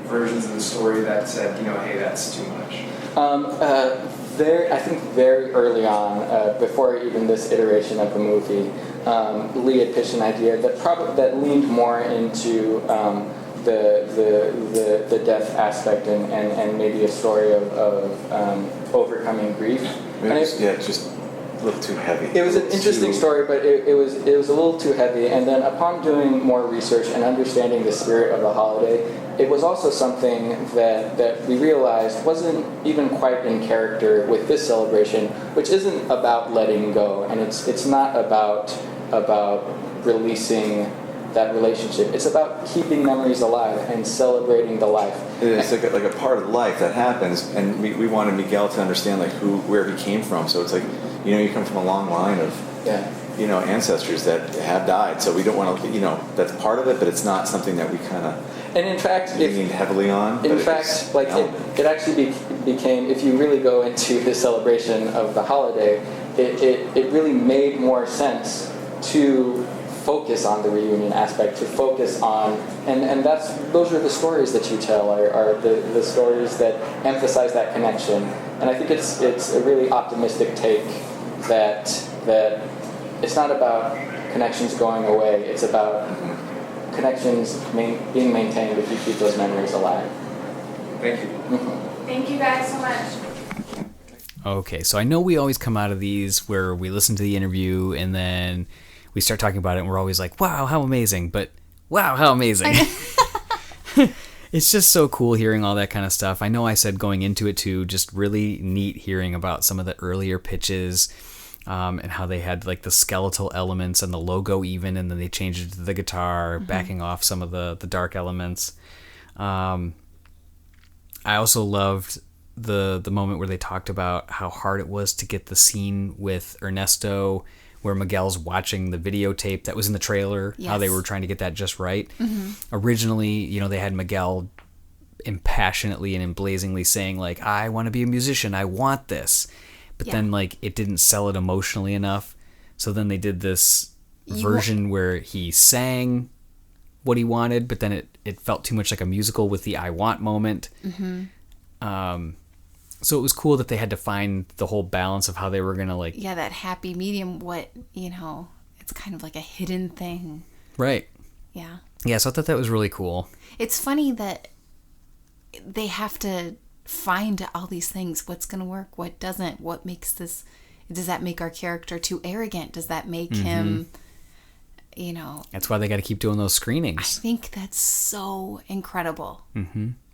versions of the story that said, hey, that's too much? I think very early on, before even this iteration of the movie, Lee had pitched an idea that leaned more into the death aspect and maybe a story of overcoming grief. Just a little too heavy. It was an interesting story, but it was a little too heavy. And then upon doing more research and understanding the spirit of the holiday, it was also something that we realized wasn't even quite in character with this celebration, which isn't about letting go, and it's not about releasing that relationship. It's about keeping memories alive and celebrating the life. It's like a part of life that happens, and we wanted Miguel to understand where he came from. So it's like, you come from a long line of ancestors that have died. So we don't want to, that's part of it, but it's not something that we kind of and in fact leaned heavily on. In fact, it actually became, if you really go into the celebration of the holiday, it really made more sense to focus on the reunion aspect, to focus on, and those are the stories that you tell, are the stories that emphasize that connection. And I think it's a really optimistic take that it's not about connections going away, it's about connections being maintained if you keep those memories alive. Thank you. Mm-hmm. Thank you guys so much. Okay, so I know we always come out of these where we listen to the interview and then we start talking about it and we're always like, wow, how amazing, but wow, how amazing. It's just so cool hearing all that kind of stuff. I know I said going into it too, just really neat hearing about some of the earlier pitches, and how they had the skeletal elements and the logo even, and then they changed it to the guitar, backing off some of the dark elements. I also loved the moment where they talked about how hard it was to get the scene with Ernesto where Miguel's watching the videotape that was in the trailer, how they were trying to get that just right. Originally, they had Miguel impassionately and emblazingly saying, like, I want to be a musician, I want this. But then, like, it didn't sell it emotionally enough. So then they did this version where he sang what he wanted, but then it felt too much like a musical with the I want moment. So it was cool that they had to find the whole balance of how they were going to, like... Yeah, that happy medium, it's kind of like a hidden thing. Right. Yeah. Yeah, so I thought that was really cool. It's funny that they have to find all these things. What's going to work? What doesn't? What makes this... Does that make our character too arrogant? Does that make him, That's why they got to keep doing those screenings. I think that's so incredible.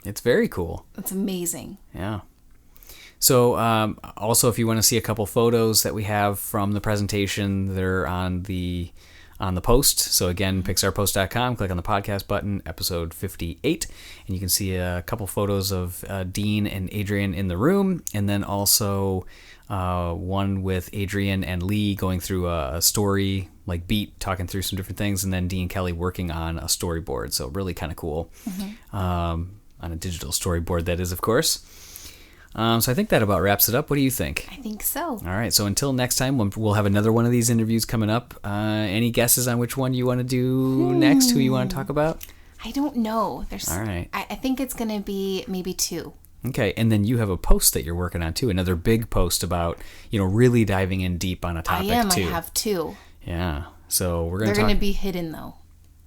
It's very cool. It's amazing. Yeah. So, also, if you want to see a couple photos that we have from the presentation, they're on the post. So again, pixarpost.com, click on the podcast button, episode 58, and you can see a couple photos of Dean and Adrian in the room, and then also one with Adrian and Lee going through a story, like beat, talking through some different things, and then Dean Kelly working on a storyboard. So really kind of cool. On a digital storyboard, that is, of course. So I think that about wraps it up. What do you think? I think so. All right. So until next time, we'll have another one of these interviews coming up. Any guesses on which one you want to do next? Who you want to talk about? I don't know. All right. I think it's going to be maybe 2. Okay. And then you have a post that you're working on too. Another big post about, really diving in deep on a topic too. I have 2. Yeah. So we're going to They're going to be hidden though.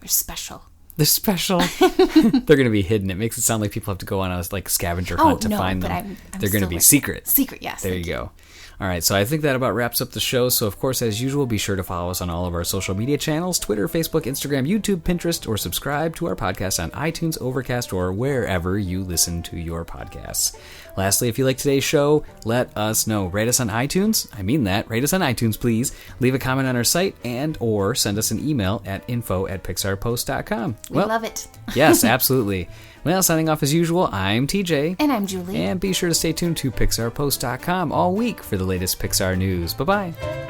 They're special. They're special. They're going to be hidden. It makes it sound like people have to go on a scavenger hunt to find them. They're going to be secret. Secret, yes. There you go. All right, so I think that about wraps up the show. So, of course, as usual, be sure to follow us on all of our social media channels, Twitter, Facebook, Instagram, YouTube, Pinterest, or subscribe to our podcast on iTunes, Overcast, or wherever you listen to your podcasts. Lastly, if you like today's show, let us know. Rate us on iTunes. I mean that. Rate us on iTunes, please. Leave a comment on our site and or send us an email at info@pixarpost.com. We love it. Yes, absolutely. Well, signing off as usual, I'm TJ. And I'm Julie. And be sure to stay tuned to pixarpost.com all week for the latest Pixar news. Bye-bye.